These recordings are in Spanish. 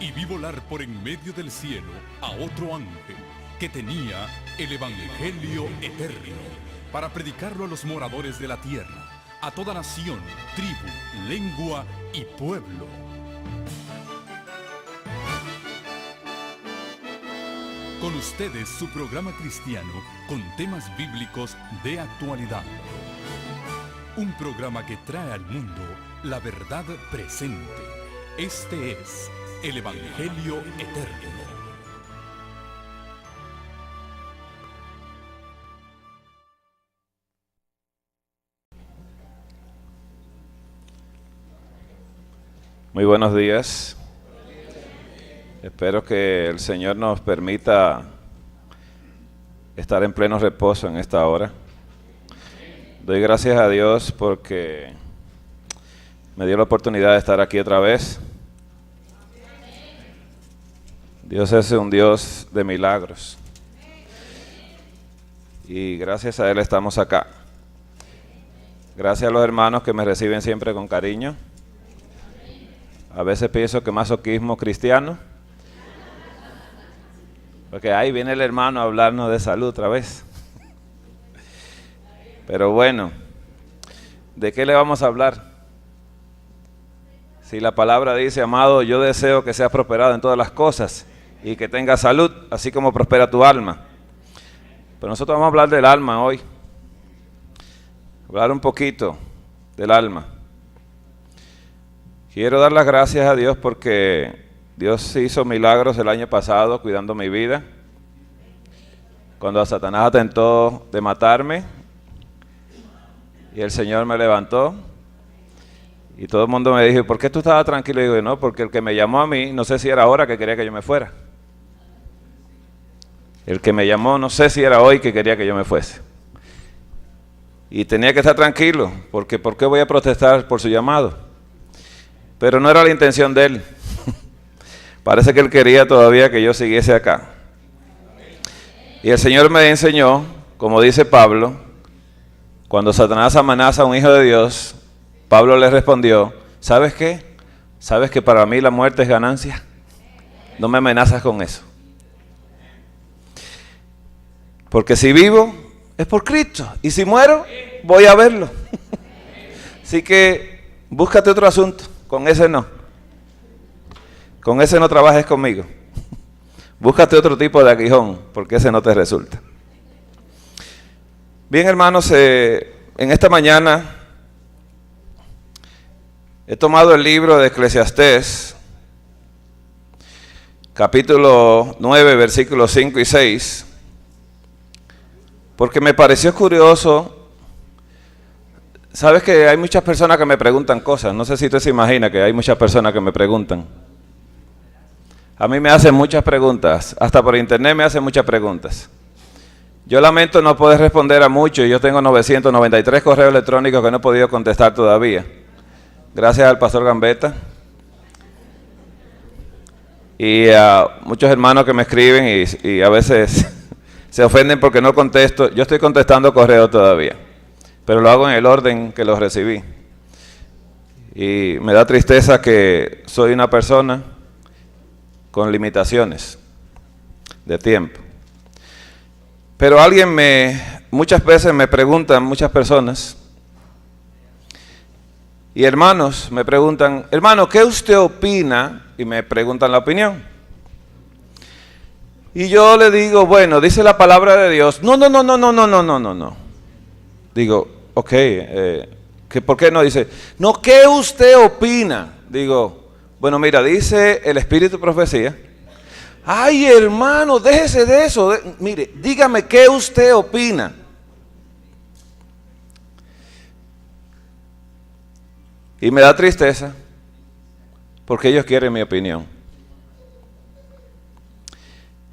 y vi volar por en medio del cielo a otro ángel que tenía el Evangelio eterno para predicarlo a los moradores de la tierra, a toda nación, tribu, lengua y pueblo. Con ustedes su programa cristiano con temas bíblicos de actualidad. Un programa que trae al mundo la verdad presente. Este es el Evangelio Eterno. Muy buenos días. Espero que el Señor nos permita estar en pleno reposo en esta hora. Doy gracias a Dios porque me dio la oportunidad de estar aquí otra vez. Dios es un Dios de milagros. Y gracias a Él estamos acá. Gracias a los hermanos que me reciben siempre con cariño. A veces pienso que masoquismo cristiano. Porque ahí viene el hermano a hablarnos de salud otra vez. Pero bueno, ¿de qué le vamos a hablar? Si la palabra dice, amado, yo deseo que seas prosperado en todas las cosas y que tengas salud, así como prospera tu alma. Pero nosotros vamos a hablar del alma hoy. Hablar un poquito del alma. Quiero dar las gracias a Dios porque Dios hizo milagros el año pasado cuidando mi vida. Cuando a Satanás atentó de matarme y el Señor me levantó. Y todo el mundo me dijo, ¿por qué tú estabas tranquilo? Y digo, no, porque el que me llamó a mí, no sé si era ahora que quería que yo me fuera. El que me llamó, no sé si era hoy que quería que yo me fuese. Y tenía que estar tranquilo, porque ¿por qué voy a protestar por su llamado? Pero no era la intención de él. Parece que él quería todavía que yo siguiese acá. Y el Señor me enseñó, como dice Pablo, cuando Satanás amenaza a un hijo de Dios, Pablo le respondió, ¿sabes qué? ¿Sabes que para mí la muerte es ganancia? No me amenazas con eso. Porque si vivo, es por Cristo. Y si muero, voy a verlo. Así que búscate otro asunto. Con ese no. Con ese no trabajes conmigo. Búscate otro tipo de aguijón, porque ese no te resulta. Bien, hermanos, en esta mañana he tomado el libro de Eclesiastés, capítulo 9, versículos 5 y 6, porque me pareció curioso. Sabes que hay muchas personas que me preguntan cosas. No sé si usted se imagina que hay muchas personas que me preguntan. A mí me hacen muchas preguntas, hasta por internet me hacen muchas preguntas. Yo lamento no poder responder a muchos, yo tengo 993 correos electrónicos que no he podido contestar todavía. Gracias al pastor Gambetta. Y a muchos hermanos que me escriben y a veces se ofenden porque no contesto. Yo estoy contestando correos todavía, pero lo hago en el orden que los recibí. Y me da tristeza que soy una persona con limitaciones de tiempo. Pero muchas veces me preguntan, muchas personas, y hermanos me preguntan, hermano, ¿qué usted opina? Y me preguntan la opinión. Y yo le digo, bueno, dice la palabra de Dios, no. Digo, ok, ¿por qué no? Dice, no, ¿qué usted opina? Digo, bueno, mira, dice el Espíritu de Profecía. Ay, hermano, déjese de eso. Mire, dígame qué usted opina. Y me da tristeza porque ellos quieren mi opinión.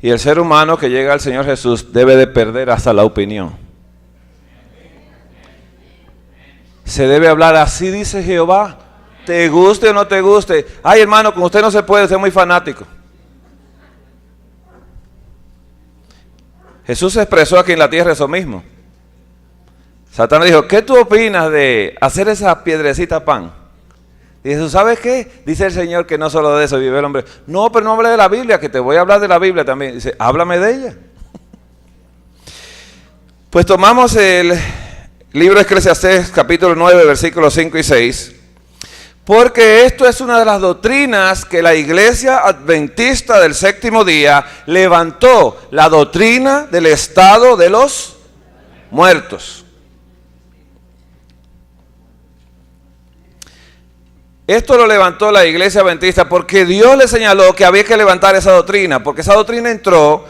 Y el ser humano que llega al Señor Jesús debe de perder hasta la opinión. Se debe hablar así, dice Jehová. Te guste o no te guste. Ay, hermano, con usted no se puede, usted es muy fanático. Jesús se expresó aquí en la tierra eso mismo. Satanás dijo, ¿qué tú opinas de hacer esa piedrecita pan? Y Jesús, ¿sabes qué? Dice el Señor que no solo de eso vive el hombre. No, pero no hable de la Biblia, que te voy a hablar de la Biblia también. Dice, háblame de ella. Pues tomamos el libro de Eclesiastés, capítulo 9, versículos 5 y 6. Porque esto es una de las doctrinas que la iglesia adventista del séptimo día levantó, la doctrina del estado de los muertos. Esto lo levantó la iglesia adventista porque Dios le señaló que había que levantar esa doctrina, porque esa doctrina entró,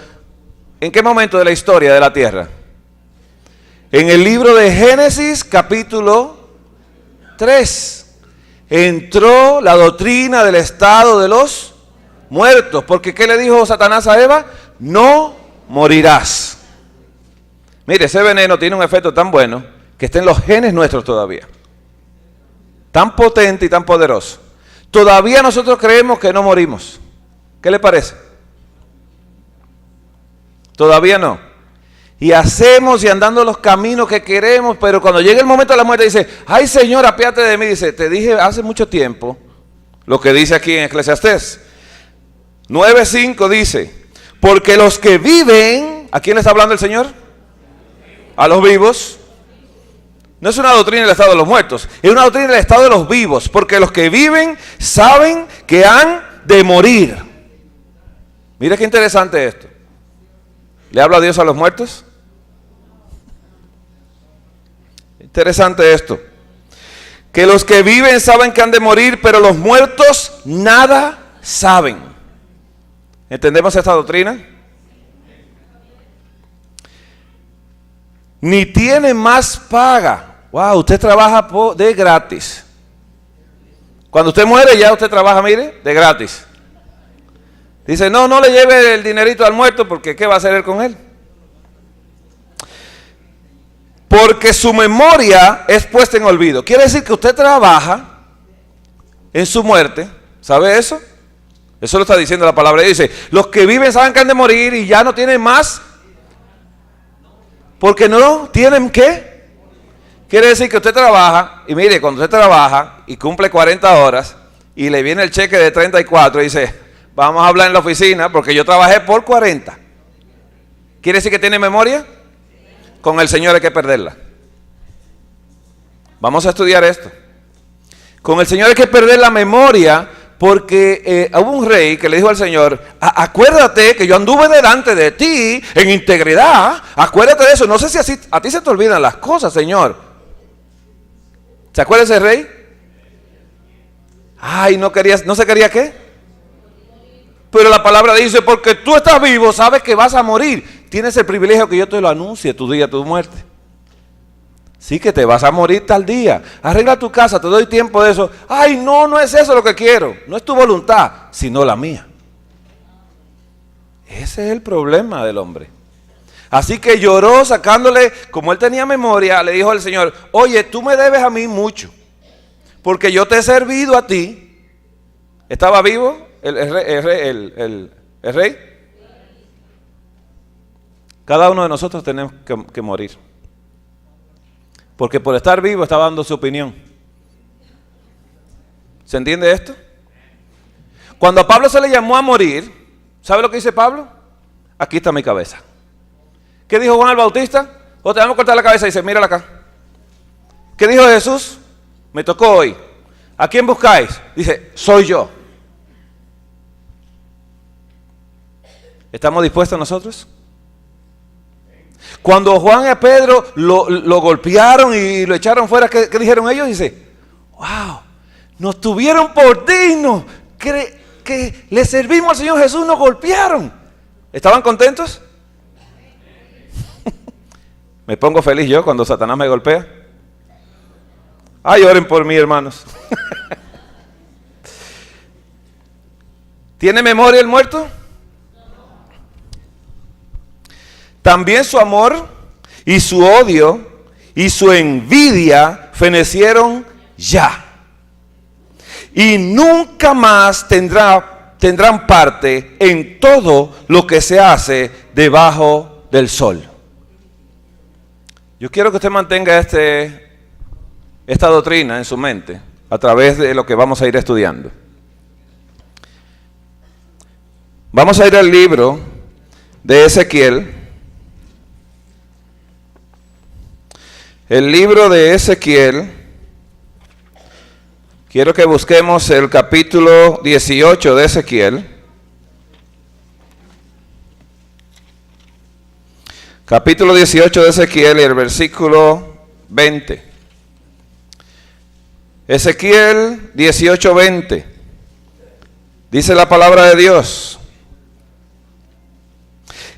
¿en qué momento de la historia de la tierra? En el libro de Génesis, capítulo 3. Entró la doctrina del estado de los muertos. Porque ¿qué le dijo Satanás a Eva? No morirás. Mire, ese veneno tiene un efecto tan bueno que está en los genes nuestros todavía. Tan potente y tan poderoso. Todavía nosotros creemos que no morimos. ¿Qué le parece? Todavía no. Y hacemos y andando los caminos que queremos, pero cuando llega el momento de la muerte dice, ay Señor, apiádate de mí. Dice, te dije hace mucho tiempo lo que dice aquí en Eclesiastés 9:5 dice, porque los que viven, ¿a quién le está hablando el Señor? A los vivos. No es una doctrina del estado de los muertos, es una doctrina del estado de los vivos, porque los que viven saben que han de morir. Mira qué interesante esto. ¿Le habla Dios a los muertos? Interesante esto. Que los que viven saben que han de morir, pero los muertos nada saben. ¿Entendemos esta doctrina? Ni tiene más paga. Wow, usted trabaja de gratis. Cuando usted muere ya usted trabaja, mire, de gratis. Dice, no le lleve el dinerito al muerto porque ¿qué va a hacer él con él? Porque su memoria es puesta en olvido. Quiere decir que usted trabaja en su muerte. ¿Sabe eso? Eso lo está diciendo la palabra. Dice, los que viven saben que han de morir y ya no tienen más. Porque no tienen ¿qué? Quiere decir que usted trabaja. Y mire, cuando usted trabaja y cumple 40 horas y le viene el cheque de 34 y dice, vamos a hablar en la oficina porque yo trabajé por 40. ¿Quiere decir que tiene memoria? Con el Señor hay que perderla. Vamos a estudiar esto. Con el Señor hay que perder la memoria porque hubo un rey que le dijo al Señor, acuérdate que yo anduve delante de ti en integridad. Acuérdate de eso. No sé si así, a ti se te olvidan las cosas, Señor. ¿Se acuerda ese rey? Ay, no se quería ¿qué? Pero la palabra dice, porque tú estás vivo, sabes que vas a morir. Tienes el privilegio que yo te lo anuncie, tu día, tu muerte. Sí que te vas a morir tal día. Arregla tu casa, te doy tiempo de eso. Ay, no es eso lo que quiero. No es tu voluntad, sino la mía. Ese es el problema del hombre. Así que lloró sacándole, como él tenía memoria, le dijo al Señor, oye, tú me debes a mí mucho, porque yo te he servido a ti. ¿Estaba vivo el rey? Cada uno de nosotros tenemos que morir. Porque por estar vivo estaba dando su opinión. ¿Se entiende esto? Cuando a Pablo se le llamó a morir, ¿sabe lo que dice Pablo? Aquí está mi cabeza. ¿Qué dijo Juan el Bautista? O te vamos a cortar la cabeza y dice, mírala acá. ¿Qué dijo Jesús? Me tocó hoy. ¿A quién buscáis? Dice, soy yo. ¿Estamos dispuestos nosotros? Cuando Juan y a Pedro lo golpearon y lo echaron fuera, ¿qué dijeron ellos? Dice, wow, nos tuvieron por dignos, que le servimos al Señor Jesús, nos golpearon. ¿Estaban contentos? Me pongo feliz yo cuando Satanás me golpea. Ay, oren por mí, hermanos. ¿Tiene memoria el muerto? También su amor y su odio y su envidia fenecieron ya. Y nunca más tendrán parte en todo lo que se hace debajo del sol. Yo quiero que usted mantenga esta doctrina en su mente. a través de lo que vamos a ir estudiando. Vamos a ir al libro de Ezequiel. El libro de Ezequiel, quiero que busquemos el capítulo 18 de Ezequiel. Capítulo 18 de Ezequiel y el versículo 20. Ezequiel 18:20. Dice la palabra de Dios: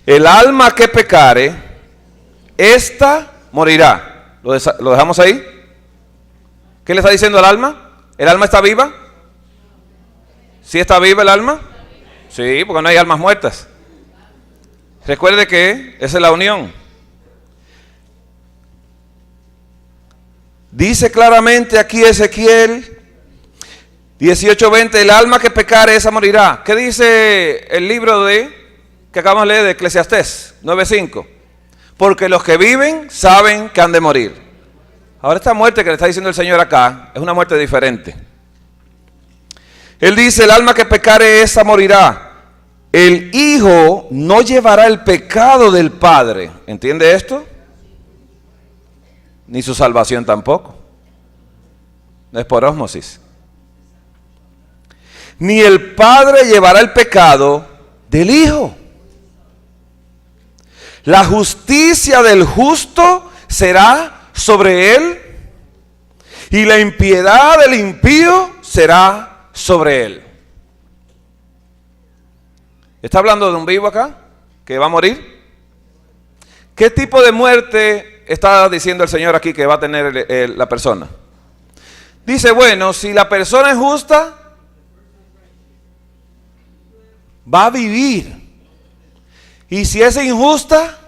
el alma que pecare, ésta morirá. ¿Lo dejamos ahí? ¿Qué le está diciendo el alma? ¿El alma está viva? ¿Sí está viva el alma? Sí, porque no hay almas muertas. Recuerde que esa es la unión. Dice claramente aquí Ezequiel 18:20, el alma que pecare, esa morirá. ¿Qué dice el libro que acabamos de leer de Eclesiastés 9:5? Porque los que viven saben que han de morir. Ahora esta muerte que le está diciendo el Señor acá es una muerte diferente. Él dice, el alma que pecare, esa morirá. El hijo no llevará el pecado del padre. ¿Entiende esto? Ni su salvación tampoco. No es por ósmosis. Ni el padre llevará el pecado del hijo. La justicia del justo será sobre él, y la impiedad del impío será sobre él. ¿Está hablando de un vivo acá que va a morir? ¿Qué tipo de muerte está diciendo el Señor aquí que va a tener la persona? Dice, bueno, si la persona es justa, va a vivir. Y si es injusta,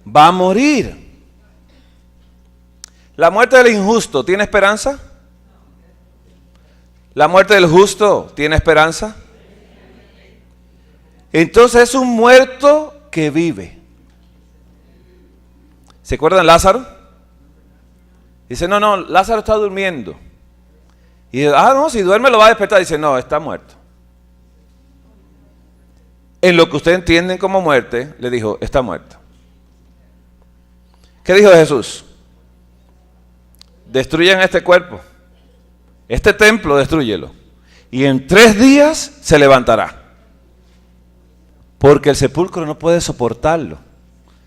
va a morir. ¿La muerte del injusto tiene esperanza? ¿La muerte del justo tiene esperanza? Entonces es un muerto que vive. ¿Se acuerdan Lázaro? Dice, no, Lázaro está durmiendo. Y no, si duerme lo va a despertar. Dice, no, está muerto. En lo que ustedes entienden como muerte, le dijo, está muerto. ¿Qué dijo Jesús? Destruyan este cuerpo. Este templo, destrúyelo. Y en 3 días se levantará. Porque el sepulcro no puede soportarlo.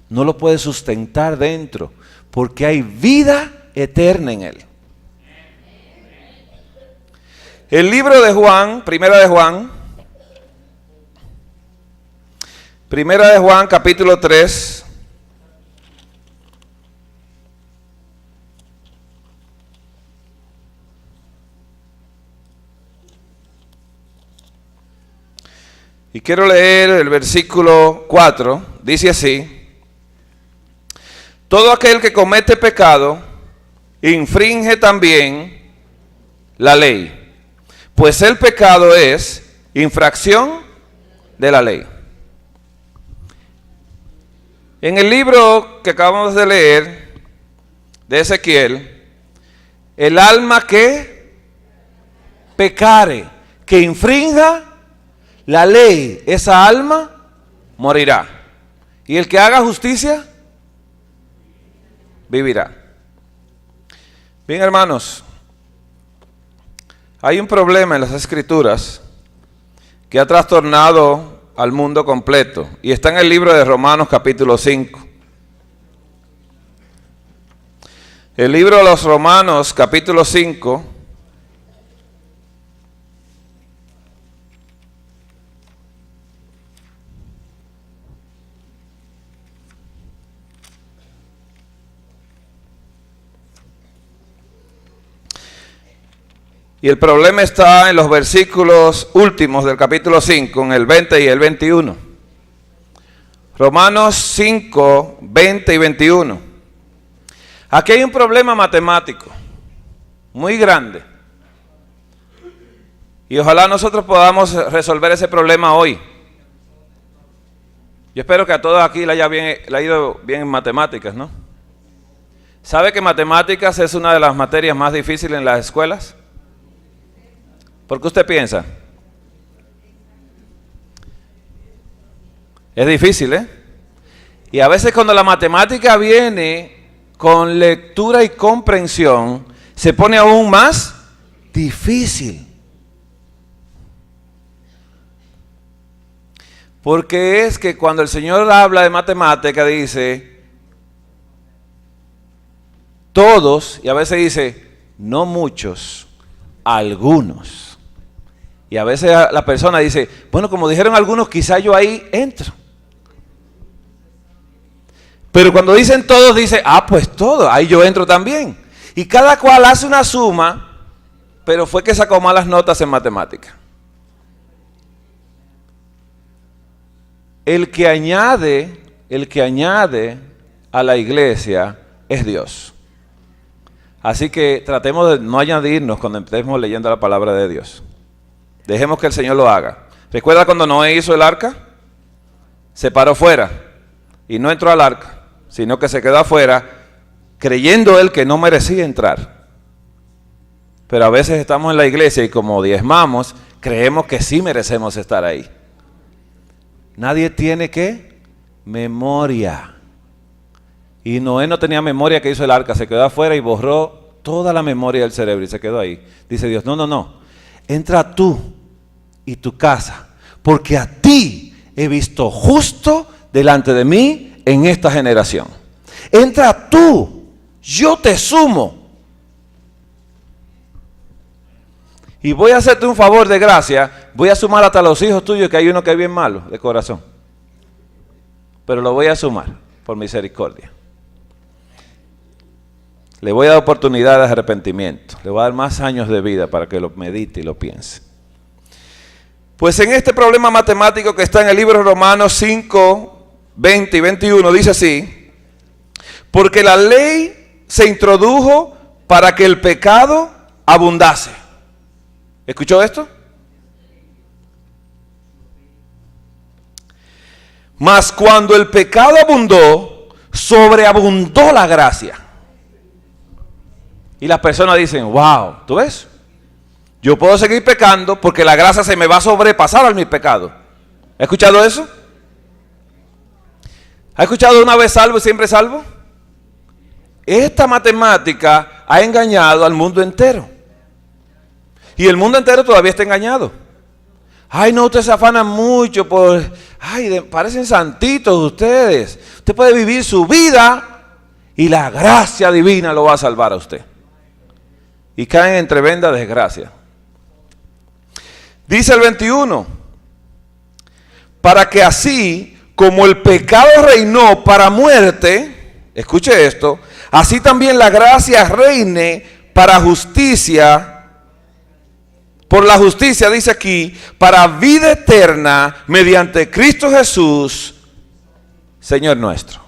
No lo puede sustentar dentro. Porque hay vida eterna en él. El libro de Juan, Primera de Juan, capítulo 3. Y quiero leer el versículo 4. Dice así: todo aquel que comete pecado infringe también la ley, pues el pecado es infracción de la ley. En el libro que acabamos de leer, de Ezequiel, el alma que pecare, que infrinja la ley, esa alma morirá. Y el que haga justicia, vivirá. Bien, hermanos, hay un problema en las Escrituras que ha trastornado al mundo completo, y está en el libro de Romanos capítulo 5. El libro de los Romanos capítulo 5. Y el problema está en los versículos últimos del capítulo 5, en el 20 y el 21. Romanos 5, 20 y 21. Aquí hay un problema matemático muy grande. Y ojalá nosotros podamos resolver ese problema hoy. Yo espero que a todos aquí le ha ido bien en matemáticas, ¿no? ¿Sabe que matemáticas es una de las materias más difíciles en las escuelas? ¿Por qué usted piensa? Es difícil, ¿eh? Y a veces cuando la matemática viene con lectura y comprensión, se pone aún más difícil. Porque es que cuando el Señor habla de matemática dice todos, y a veces dice no muchos, algunos. Y a veces la persona dice, bueno, como dijeron algunos, quizá yo ahí entro. Pero cuando dicen todos, dice, pues todo, ahí yo entro también. Y cada cual hace una suma, pero fue que sacó malas notas en matemática. El que añade a la iglesia es Dios. Así que tratemos de no añadirnos cuando empecemos leyendo la palabra de Dios. Dejemos que el Señor lo haga. ¿Recuerda cuando Noé hizo el arca? Se paró fuera y no entró al arca, sino que se quedó afuera, creyendo él que no merecía entrar. Pero a veces estamos en la iglesia y como diezmamos, creemos que sí merecemos estar ahí. Nadie tiene ¿qué? Memoria. Y Noé no tenía memoria que hizo el arca, se quedó afuera y borró toda la memoria del cerebro y se quedó ahí. Dice Dios, no, entra tú y tu casa, porque a ti he visto justo delante de mí en esta generación. Entra tú, yo te sumo. Y voy a hacerte un favor de gracia, voy a sumar hasta los hijos tuyos, que hay uno que es bien malo de corazón. Pero lo voy a sumar por misericordia. Le voy a dar oportunidad de arrepentimiento. Le voy a dar más años de vida para que lo medite y lo piense. Pues en este problema matemático que está en el libro de Romanos 5, 20 y 21, dice así: porque la ley se introdujo para que el pecado abundase. ¿Escuchó esto? Mas cuando el pecado abundó, sobreabundó la gracia. Y las personas dicen, wow, ¿tú ves? Yo puedo seguir pecando porque la gracia se me va a sobrepasar a mi pecado. ¿Ha escuchado eso? ¿Ha escuchado una vez salvo y siempre salvo? Esta matemática ha engañado al mundo entero. Y el mundo entero todavía está engañado. Ay, no, ustedes se afanan mucho por... Ay, parecen santitos ustedes. Usted puede vivir su vida y la gracia divina lo va a salvar a usted. Y caen en tremenda desgracia. Dice el 21, para que así como el pecado reinó para muerte, escuche esto, así también la gracia reine para justicia. Por la justicia, dice aquí, para vida eterna mediante Cristo Jesús, Señor nuestro.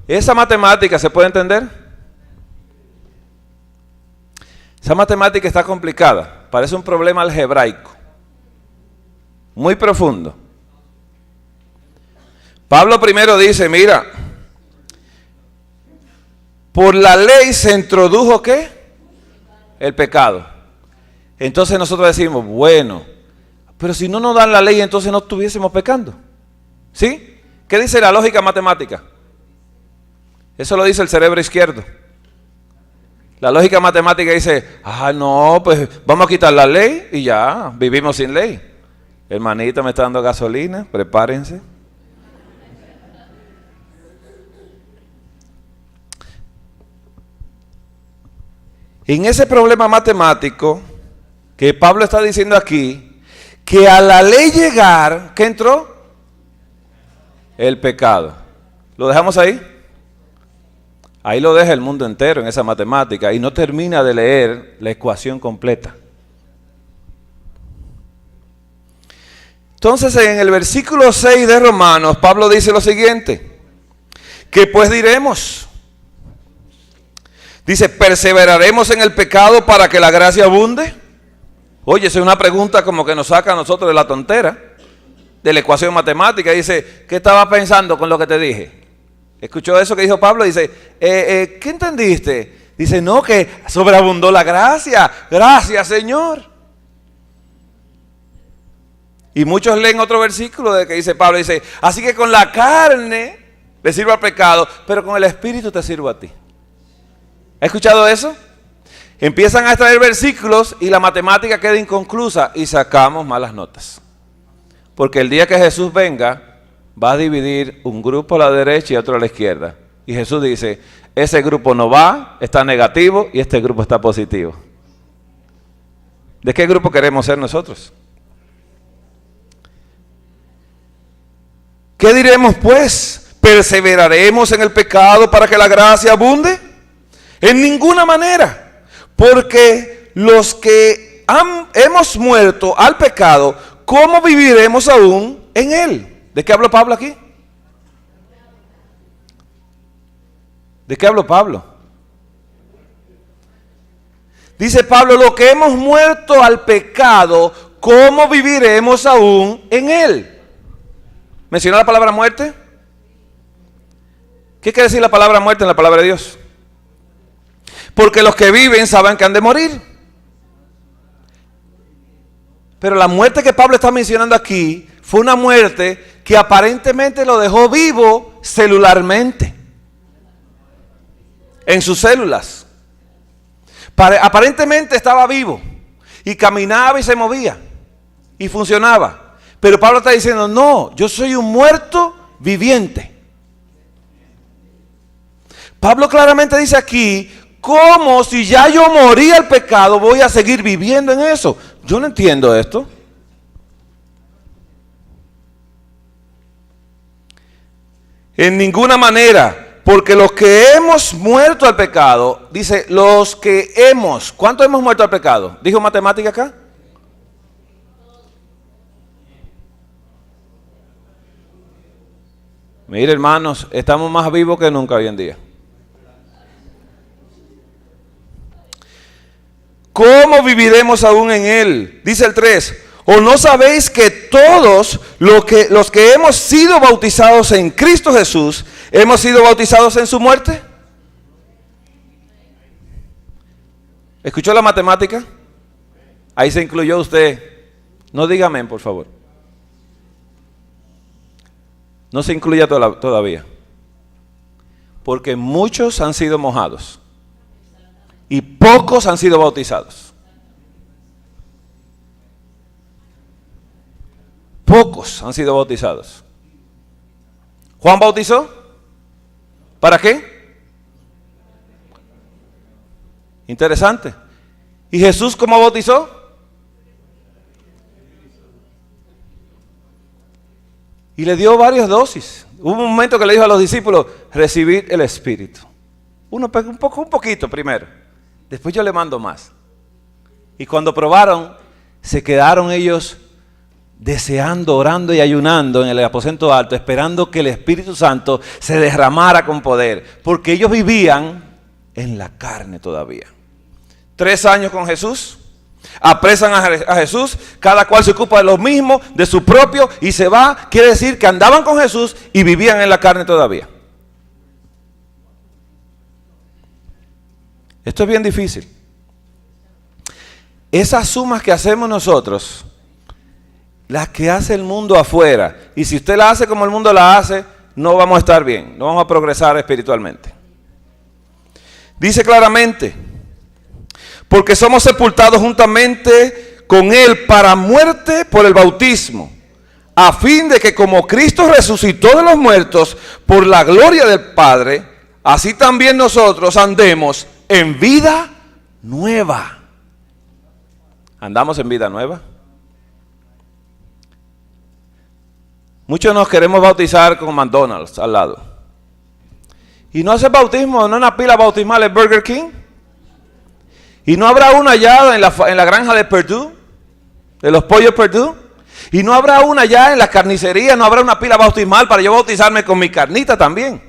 ¿Esa matemática se puede entender? Esa matemática está complicada, parece un problema algebraico, muy profundo. Pablo primero dice, mira, por la ley se introdujo ¿qué? El pecado. Entonces nosotros decimos, bueno, pero si no nos dan la ley, entonces no estuviésemos pecando. ¿Sí? ¿Qué dice la lógica matemática? Eso lo dice el cerebro izquierdo. La lógica matemática dice, no, pues vamos a quitar la ley y ya, vivimos sin ley. Hermanita me está dando gasolina, prepárense. En ese problema matemático que Pablo está diciendo aquí, que a la ley llegar, ¿qué entró? El pecado. ¿Lo dejamos ahí? Ahí lo deja el mundo entero en esa matemática y no termina de leer la ecuación completa. Entonces en el versículo 6 de Romanos, Pablo dice lo siguiente, ¿qué pues diremos? Dice, ¿perseveraremos en el pecado para que la gracia abunde? Oye, esa es una pregunta como que nos saca a nosotros de la tontera, de la ecuación matemática. Dice, ¿qué estabas pensando con lo que te dije? ¿Escuchó eso que dijo Pablo? Dice, ¿qué entendiste? Dice, no, que sobreabundó la gracia. Gracias, Señor. Y muchos leen otro versículo de que dice Pablo, dice, así que con la carne le sirvo al pecado, pero con el Espíritu te sirvo a ti. ¿Ha escuchado eso? Empiezan a extraer versículos y la matemática queda inconclusa y sacamos malas notas. Porque el día que Jesús venga, va a dividir un grupo a la derecha y otro a la izquierda. Y Jesús dice, ese grupo no va, está negativo, y este grupo está positivo. ¿De qué grupo queremos ser nosotros? ¿Qué diremos pues? ¿Perseveraremos en el pecado para que la gracia abunde? En ninguna manera. Porque los que hemos muerto al pecado, ¿cómo viviremos aún en él? ¿De qué habló Pablo aquí? ¿De qué habló Pablo? Dice Pablo, lo que hemos muerto al pecado, ¿cómo viviremos aún en él? ¿Mencionó la palabra muerte? ¿Qué quiere decir la palabra muerte en la palabra de Dios? Porque los que viven saben que han de morir. Pero la muerte que Pablo está mencionando aquí fue una muerte que aparentemente lo dejó vivo celularmente. En sus células. Aparentemente estaba vivo. Y caminaba y se movía. Y funcionaba. Pero Pablo está diciendo, no, yo soy un muerto viviente. Pablo claramente dice aquí, ¿cómo si ya yo morí al pecado voy a seguir viviendo en eso? Yo no entiendo esto. En ninguna manera, porque los que hemos muerto al pecado, dice, los que hemos, ¿cuánto hemos muerto al pecado? ¿Dijo matemática acá? Mire, hermanos, estamos más vivos que nunca hoy en día. ¿Cómo viviremos aún en él? Dice el 3. ¿O no sabéis que todos los que hemos sido bautizados en Cristo Jesús, hemos sido bautizados en su muerte? ¿Escuchó la matemática? Ahí se incluyó usted. No diga amén, por favor. No se incluya todavía. Porque muchos han sido mojados. Y pocos han sido bautizados. Pocos han sido bautizados. ¿Juan bautizó? ¿Para qué? Interesante. ¿Y Jesús cómo bautizó? Y le dio varias dosis. Hubo un momento que le dijo a los discípulos, recibid el Espíritu. Un poquito primero. Después yo le mando más. Y cuando probaron, se quedaron ellos deseando, orando y ayunando en el aposento alto, esperando que el Espíritu Santo se derramara con poder. Porque ellos vivían en la carne todavía. 3 años con Jesús. Apresan a Jesús, cada cual se ocupa de lo mismo, de su propio, y se va. Quiere decir que andaban con Jesús y vivían en la carne todavía. Esto es bien difícil. Esas sumas que hacemos nosotros, las que hace el mundo afuera, y si usted la hace como el mundo la hace, no vamos a estar bien, no vamos a progresar espiritualmente. Dice claramente, porque somos sepultados juntamente con Él para muerte por el bautismo, a fin de que como Cristo resucitó de los muertos por la gloria del Padre, así también nosotros andemos en vida nueva. ¿Andamos en vida nueva? Muchos nos queremos bautizar con McDonald's al lado. Y no hace bautismo, no una pila bautismal en Burger King. Y no habrá una allá en la granja de Perdue, de los pollos Perdue. Y no habrá una allá en la carnicería, no habrá una pila bautismal para yo bautizarme con mi carnita también.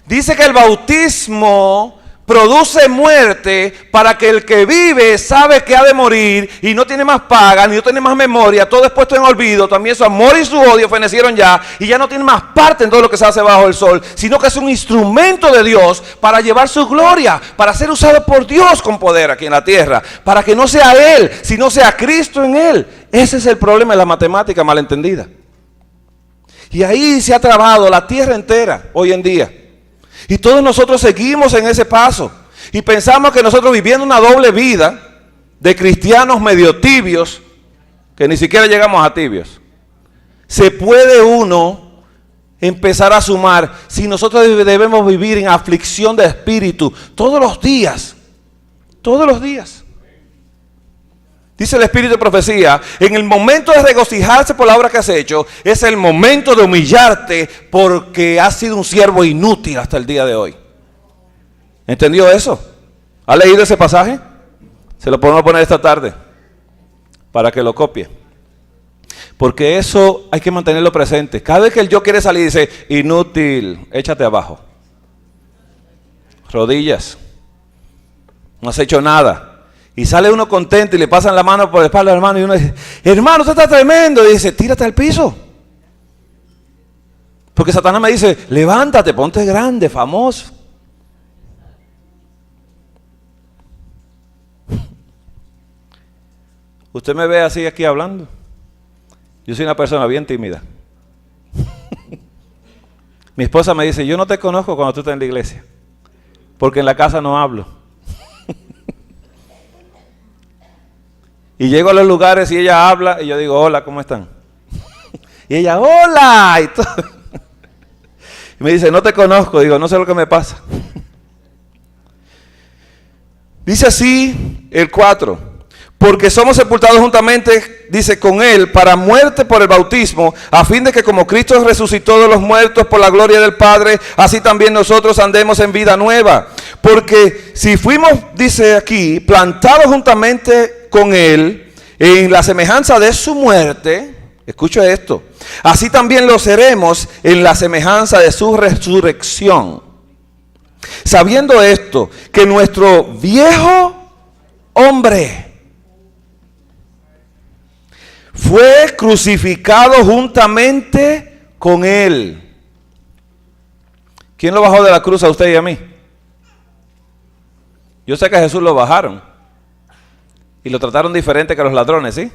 Dice que el bautismo produce muerte para que el que vive sabe que ha de morir y no tiene más paga, ni no tiene más memoria, todo es puesto en olvido, también su amor y su odio fenecieron ya y ya no tiene más parte en todo lo que se hace bajo el sol, sino que es un instrumento de Dios para llevar su gloria, para ser usado por Dios con poder aquí en la tierra, para que no sea Él, sino sea Cristo en Él. Ese es el problema de la matemática malentendida. Y ahí se ha trabado la tierra entera hoy en día. Y todos nosotros seguimos en ese paso. Y pensamos que nosotros viviendo una doble vida de cristianos medio tibios, que ni siquiera llegamos a tibios, se puede uno empezar a sumar si nosotros debemos vivir en aflicción de espíritu todos los días. Todos los días. Dice el Espíritu de Profecía, en el momento de regocijarse por la obra que has hecho, es el momento de humillarte porque has sido un siervo inútil hasta el día de hoy. ¿Entendió eso? ¿Ha leído ese pasaje? Se lo podemos poner esta tarde para que lo copie. Porque eso hay que mantenerlo presente. Cada vez que el yo quiere salir dice, inútil, échate abajo. Rodillas. No has hecho nada. Y sale uno contento y le pasan la mano por la espalda al hermano y uno dice, hermano, usted está tremendo. Y dice, tírate al piso. Porque Satanás me dice, levántate, ponte grande, famoso. Usted me ve así aquí hablando. Yo soy una persona bien tímida. Mi esposa me dice, yo no te conozco cuando tú estás en la iglesia. Porque en la casa no hablo. Y llego a los lugares y ella habla y yo digo, hola, ¿cómo están? Y ella, hola. Y, todo. Y me dice, no te conozco. Digo, no sé lo que me pasa. Dice así el 4. Porque somos sepultados juntamente, dice, con Él para muerte por el bautismo, a fin de que como Cristo resucitó de los muertos por la gloria del Padre, así también nosotros andemos en vida nueva. Porque si fuimos, dice aquí, plantados juntamente con Él en la semejanza de su muerte, escucha esto, así también lo seremos en la semejanza de su resurrección. Sabiendo esto, que nuestro viejo hombre fue crucificado juntamente con Él. ¿Quién lo bajó de la cruz a usted y a mí? Yo sé que a Jesús lo bajaron y lo trataron diferente que a los ladrones, ¿sí?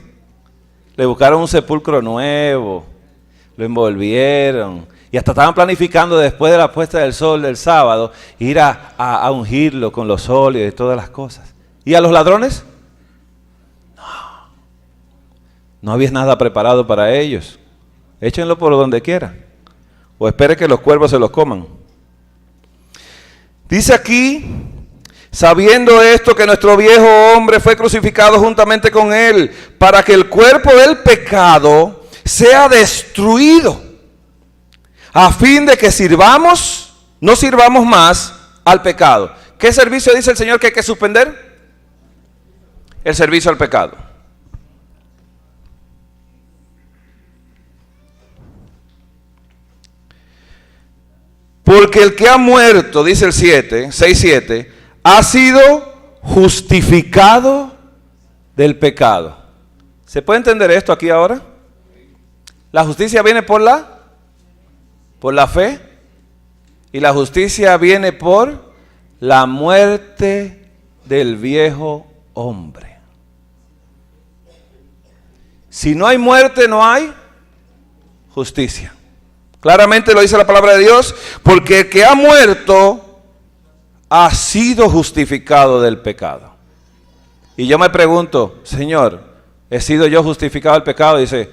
Le buscaron un sepulcro nuevo, lo envolvieron y hasta estaban planificando después de la puesta del sol del sábado ir a ungirlo con los óleos y todas las cosas. ¿Y a los ladrones? No había nada preparado para ellos. Échenlo por donde quiera. O espere que los cuervos se los coman. Dice aquí, sabiendo esto, que nuestro viejo hombre fue crucificado juntamente con Él, para que el cuerpo del pecado sea destruido, a fin de que no sirvamos más al pecado. ¿Qué servicio dice el Señor que hay que suspender? El servicio al pecado. Porque el que ha muerto, dice el 6:7, ha sido justificado del pecado. ¿Se puede entender esto aquí ahora? La justicia viene por la fe, y la justicia viene por la muerte del viejo hombre. Si no hay muerte, no hay justicia. Claramente lo dice la palabra de Dios, porque el que ha muerto ha sido justificado del pecado. Y yo me pregunto, Señor, ¿he sido yo justificado del pecado? Dice,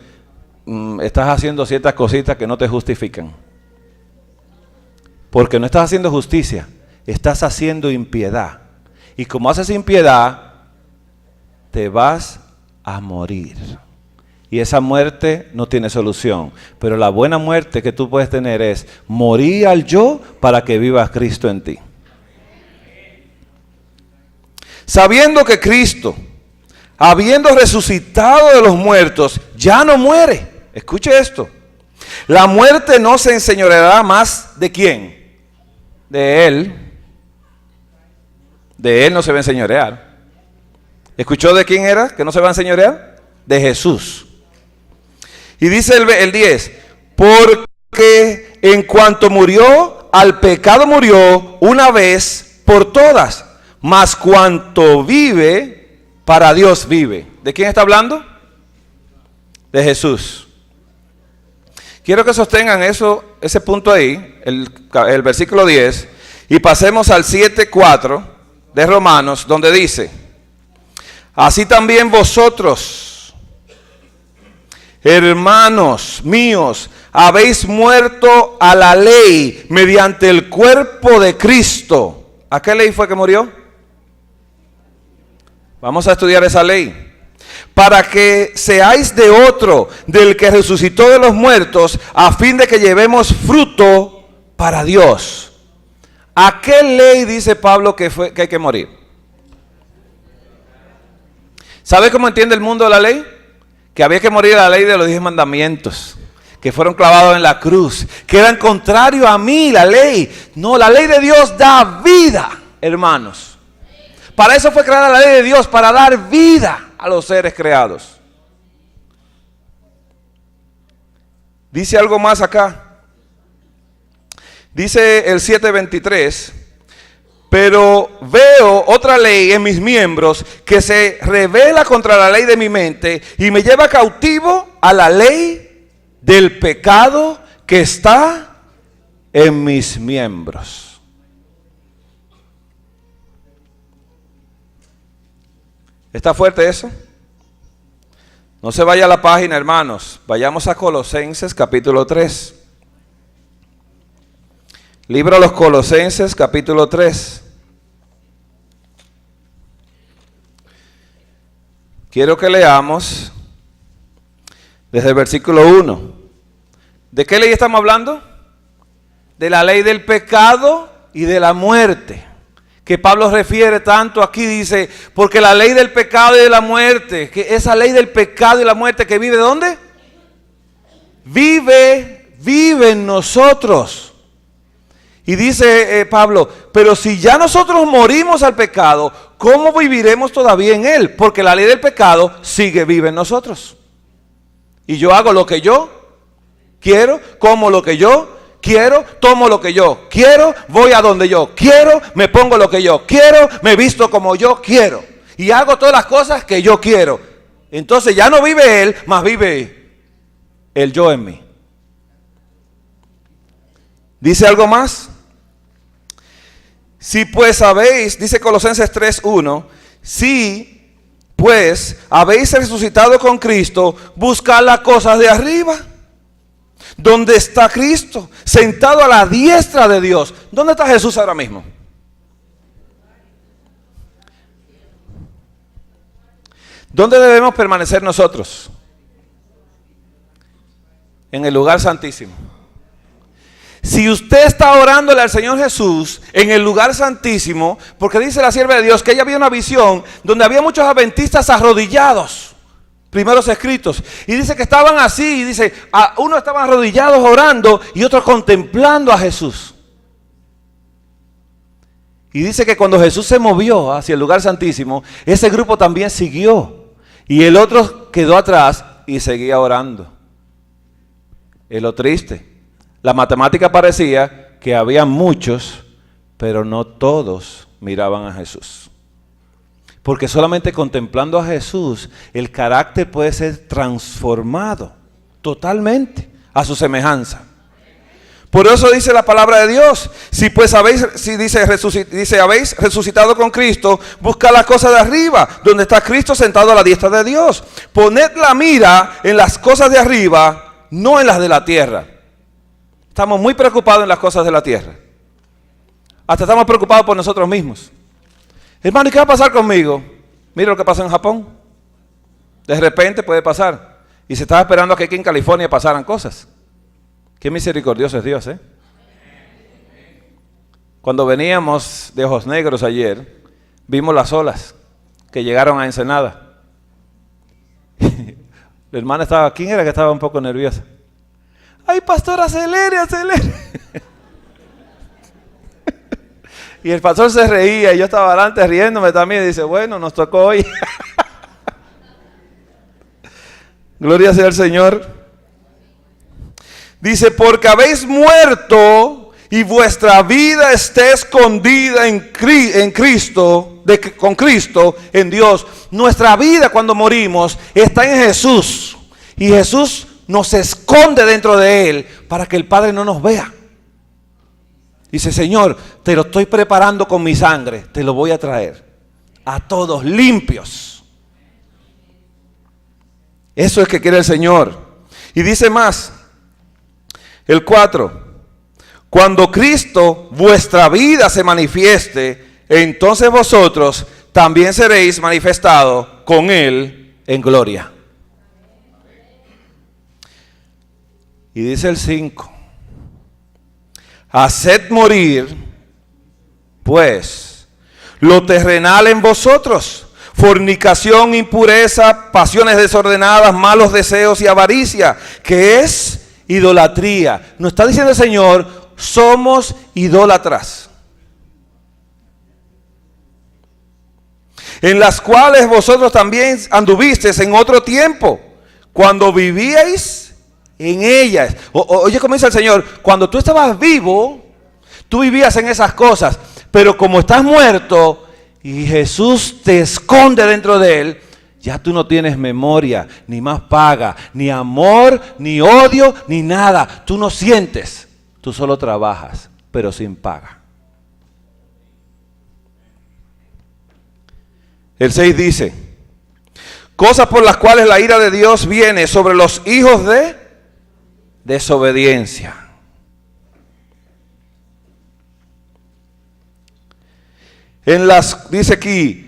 estás haciendo ciertas cositas que no te justifican. Porque no estás haciendo justicia, estás haciendo impiedad. Y como haces impiedad, te vas a morir. Y esa muerte no tiene solución. Pero la buena muerte que tú puedes tener es morir al yo para que viva Cristo en ti. Sabiendo que Cristo, habiendo resucitado de los muertos, ya no muere. Escuche esto. La muerte no se enseñoreará más ¿de quién? De Él. De Él no se va a enseñorear. ¿Escuchó de quién era que no se va a enseñorear? De Jesús. Y dice el 10, porque en cuanto murió, al pecado murió una vez por todas, mas cuanto vive, para Dios vive. ¿De quién está hablando? De Jesús. Quiero que sostengan ese punto ahí, el versículo 10, y pasemos al 7:4 de Romanos, donde dice: así también vosotros, hermanos míos, habéis muerto a la ley mediante el cuerpo de Cristo. ¿A qué ley fue que murió? Vamos a estudiar esa ley. Para que seáis de otro, del que resucitó de los muertos, a fin de que llevemos fruto para Dios. ¿A qué ley dice Pablo que hay que morir? ¿Sabe cómo entiende el mundo la ley? Que había que morir a la ley de los 10 mandamientos, que fueron clavados en la cruz, que eran contrario a mí, la ley. No, la ley de Dios da vida, hermanos. Para eso fue creada la ley de Dios, para dar vida a los seres creados. Dice algo más acá. Dice el 7:23, pero veo otra ley en mis miembros que se revela contra la ley de mi mente y me lleva cautivo a la ley del pecado que está en mis miembros. ¿Está fuerte eso? No se vaya a la página, hermanos. Vayamos a Colosenses capítulo 3. Libro de los Colosenses capítulo 3. Quiero que leamos desde el versículo 1. ¿De qué ley estamos hablando? De la ley del pecado y de la muerte, que Pablo refiere tanto aquí. Dice, porque la ley del pecado y de la muerte, que esa ley del pecado y la muerte que vive, ¿dónde? Vive en nosotros. Y dice Pablo, pero si ya nosotros morimos al pecado, ¿cómo viviremos todavía en él? Porque la ley del pecado sigue viva en nosotros. Y yo hago lo que yo quiero, como lo que yo quiero, tomo lo que yo quiero, voy a donde yo quiero, me pongo lo que yo quiero, me visto como yo quiero y hago todas las cosas que yo quiero. Entonces ya no vive él, más vive el yo en mí. ¿Dice algo más? Si pues habéis, dice Colosenses 3:1, si pues habéis resucitado con Cristo, buscad las cosas de arriba, donde está Cristo, sentado a la diestra de Dios. ¿Dónde está Jesús ahora mismo? ¿Dónde debemos permanecer nosotros? En el lugar santísimo. Si usted está orándole al Señor Jesús en el lugar santísimo, porque dice la sierva de Dios que ella había una visión donde había muchos adventistas arrodillados, primeros escritos, y dice que estaban así, y dice, unos estaban arrodillados orando y otros contemplando a Jesús. Y dice que cuando Jesús se movió hacia el lugar santísimo, ese grupo también siguió, y el otro quedó atrás y seguía orando. Es lo triste. La matemática parecía que había muchos, pero no todos miraban a Jesús. Porque solamente contemplando a Jesús, el carácter puede ser transformado totalmente a su semejanza. Por eso dice la palabra de Dios, si pues habéis resucitado con Cristo, buscad las cosas de arriba, donde está Cristo sentado a la diestra de Dios. Poned la mira en las cosas de arriba, no en las de la tierra. Estamos muy preocupados en las cosas de la tierra. Hasta estamos preocupados por nosotros mismos. Hermano, ¿y qué va a pasar conmigo? Mira lo que pasó en Japón. De repente puede pasar. Y se estaba esperando a que aquí en California pasaran cosas. Qué misericordioso es Dios, ¿eh? Cuando veníamos de Ojos Negros ayer, vimos las olas que llegaron a Ensenada. La hermana estaba, ¿quién era que estaba un poco nerviosa? ¡Ay, pastor, acelere, acelere! Y el pastor se reía y yo estaba adelante riéndome también. Y dice, bueno, nos tocó hoy. Gloria sea al Señor. Dice, porque habéis muerto y vuestra vida está escondida en Cristo, con Cristo en Dios. Nuestra vida cuando morimos está en Jesús. Y Jesús nos esconde dentro de Él para que el Padre no nos vea. Dice, Señor, te lo estoy preparando con mi sangre, te lo voy a traer a todos limpios. Eso es que quiere el Señor. Y dice más, el 4, cuando Cristo, vuestra vida, se manifieste, entonces vosotros también seréis manifestados con Él en gloria. Y dice el 5, haced morir, pues, lo terrenal en vosotros, fornicación, impureza, pasiones desordenadas, malos deseos y avaricia, que es idolatría. Nos está diciendo el Señor, somos idólatras, en las cuales vosotros también anduvisteis en otro tiempo, cuando vivíais en ellas. Oye, como dice el Señor, cuando tú estabas vivo, tú vivías en esas cosas, pero como estás muerto y Jesús te esconde dentro de Él, ya tú no tienes memoria, ni más paga, ni amor, ni odio, ni nada. Tú no sientes, tú solo trabajas, pero sin paga. El 6 dice, cosas por las cuales la ira de Dios viene sobre los hijos de desobediencia. Dice aquí,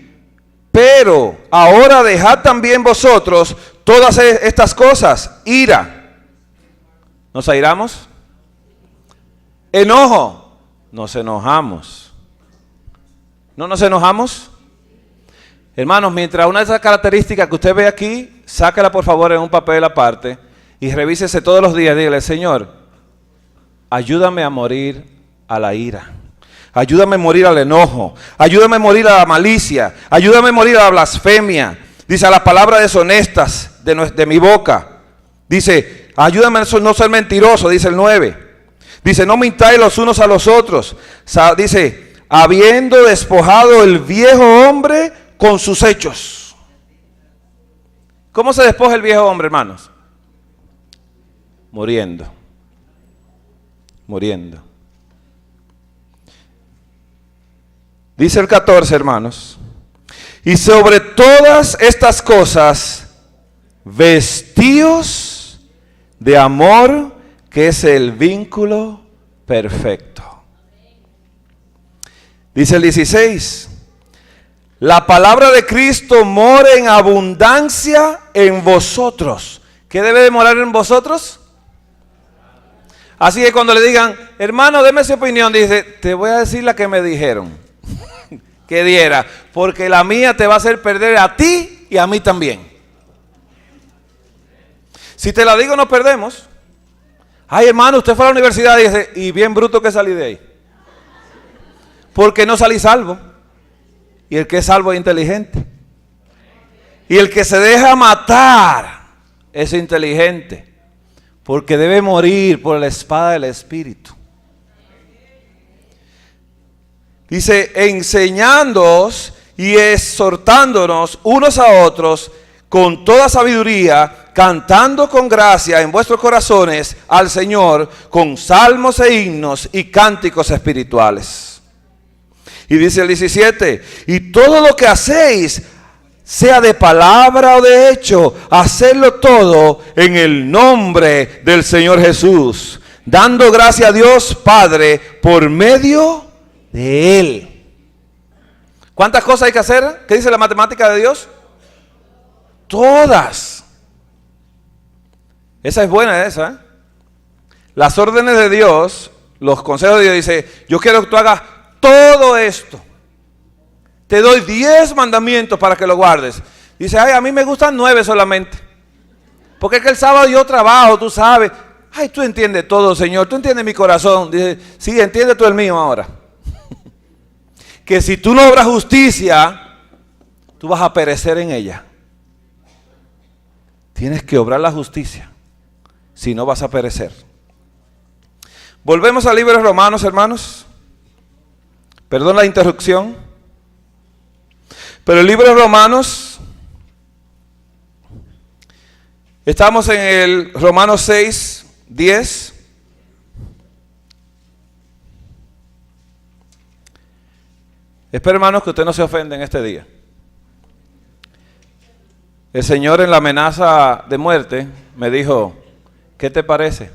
pero ahora dejad también vosotros todas estas cosas, ira. ¿Nos airamos? Enojo. Nos enojamos. ¿No nos enojamos? Hermanos, mientras una de esas características que usted ve aquí, sáquela por favor en un papel aparte y revísese todos los días. Dígale, Señor, ayúdame a morir a la ira. Ayúdame a morir al enojo. Ayúdame a morir a la malicia. Ayúdame a morir a la blasfemia. Dice, a las palabras deshonestas de mi boca. Dice, ayúdame a no ser mentiroso, dice el 9. Dice, no mintáis los unos a los otros. Dice, habiendo despojado el viejo hombre con sus hechos. ¿Cómo se despoja el viejo hombre, hermanos? Muriendo. Muriendo. Dice el 14, hermanos. Y sobre todas estas cosas, vestíos de amor, que es el vínculo perfecto. Dice el 16. La palabra de Cristo mora en abundancia en vosotros. ¿Qué debe de morar en vosotros? Así que cuando le digan, hermano, deme su opinión, dice, te voy a decir la que me dijeron que diera, porque la mía te va a hacer perder a ti y a mí también. Si te la digo, nos perdemos. Ay, hermano, usted fue a la universidad y dice, y bien bruto que salí de ahí. Porque no salí salvo. Y el que es salvo es inteligente. Y el que se deja matar es inteligente. Porque debe morir por la espada del Espíritu. Dice, enseñándoos y exhortándonos unos a otros con toda sabiduría, cantando con gracia en vuestros corazones al Señor, con salmos e himnos y cánticos espirituales. Y dice el 17, y todo lo que hacéis, sea de palabra o de hecho, hacedlo todo en el nombre del Señor Jesús, dando gracia a Dios Padre por medio de Él. ¿Cuántas cosas hay que hacer? ¿Qué dice la matemática de Dios? Todas. Esa es buena, esa, ¿eh? Las órdenes de Dios, los consejos de Dios, dice, yo quiero que tú hagas todo esto. Te doy 10 mandamientos para que lo guardes. Dice, ay, a mí me gustan 9 solamente. Porque es que el sábado yo trabajo, tú sabes. Ay, tú entiendes todo, Señor. Tú entiendes mi corazón. Dice, sí, entiende tú el mío ahora. que si tú no obras justicia, tú vas a perecer en ella. Tienes que obrar la justicia, si no vas a perecer. Volvemos al libro de Romanos, hermanos. Perdón la interrupción. Pero el libro de Romanos, estamos en el Romanos 6, 10. Espero, hermanos, que usted no se ofenda en este día. El Señor en la amenaza de muerte me dijo, ¿qué te parece?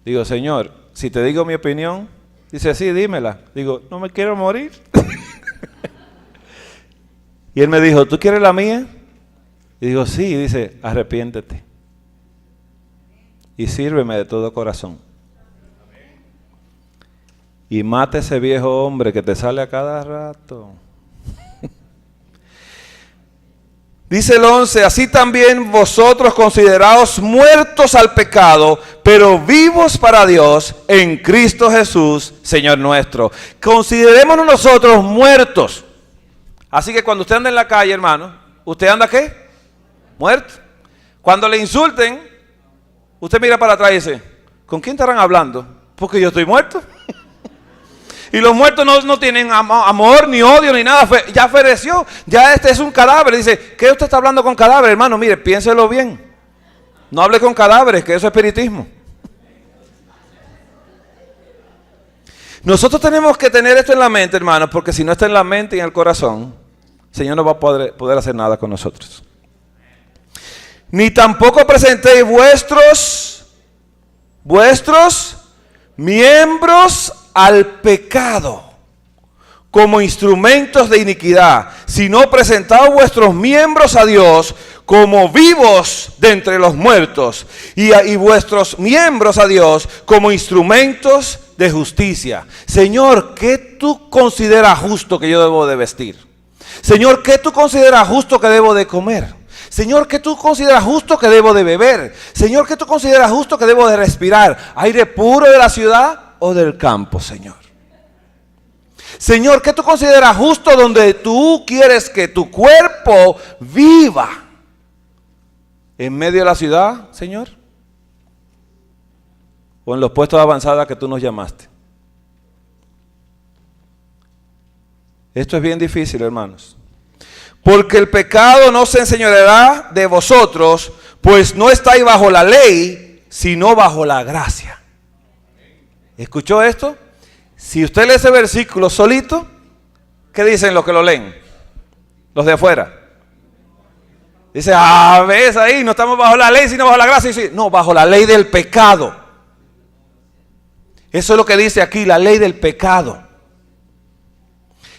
Digo, Señor, si te digo mi opinión, dice, sí, dímela. Digo, no me quiero morir. Y Él me dijo, ¿tú quieres la mía? Y digo, sí. Y dice, arrepiéntete. Y sírveme de todo corazón. Y mata a ese viejo hombre que te sale a cada rato. Dice el 11, así también vosotros consideraos muertos al pecado, pero vivos para Dios en Cristo Jesús, Señor nuestro. Considerémonos nosotros muertos. Así que cuando usted anda en la calle, hermano, ¿usted anda qué? Muerto. Cuando le insulten, usted mira para atrás y dice, ¿con quién estarán hablando? Porque yo estoy muerto. Y los muertos no tienen amor, ni odio, ni nada. Ya falleció. Ya este es un cadáver. Dice, ¿qué usted está hablando con cadáver, hermano? Mire, piénselo bien. No hable con cadáveres, que eso es espiritismo. Nosotros tenemos que tener esto en la mente, hermanos, porque si no está en la mente y en el corazón, el Señor no va a poder hacer nada con nosotros. Ni tampoco presentéis vuestros miembros al pecado como instrumentos de iniquidad, sino presentad vuestros miembros a Dios como vivos de entre los muertos y vuestros miembros a Dios como instrumentos de justicia. Señor, ¿qué tú consideras justo que yo debo de vestir? Señor, ¿qué tú consideras justo que debo de comer? Señor, ¿qué tú consideras justo que debo de beber? Señor, ¿qué tú consideras justo que debo de respirar? ¿Aire puro de la ciudad o del campo, Señor? Señor, ¿qué tú consideras justo donde tú quieres que tu cuerpo viva? ¿En medio de la ciudad, Señor? ¿O en los puestos de avanzada que tú nos llamaste? Esto es bien difícil, hermanos. Porque el pecado no se enseñoreará de vosotros, pues no estáis bajo la ley, sino bajo la gracia. ¿Escuchó esto? Si usted lee ese versículo solito, ¿qué dicen los que lo leen? Los de afuera. Dice, ves ahí, no estamos bajo la ley, sino bajo la gracia. Dice, no, bajo la ley del pecado. Eso es lo que dice aquí, la ley del pecado.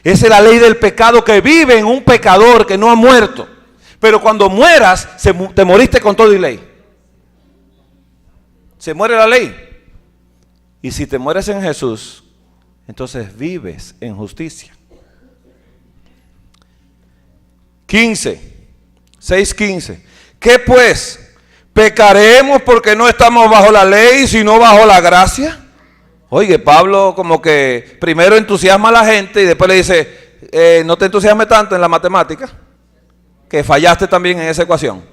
Esa es la ley del pecado que vive en un pecador que no ha muerto. Pero cuando mueras, te moriste con todo y ley. Se muere la ley. Y si te mueres en Jesús, entonces vives en justicia. 6:15. ¿Qué pues? ¿Pecaremos porque no estamos bajo la ley, sino bajo la gracia? Oye, Pablo como que primero entusiasma a la gente y después le dice, no te entusiasmes tanto en la matemática, que fallaste también en esa ecuación.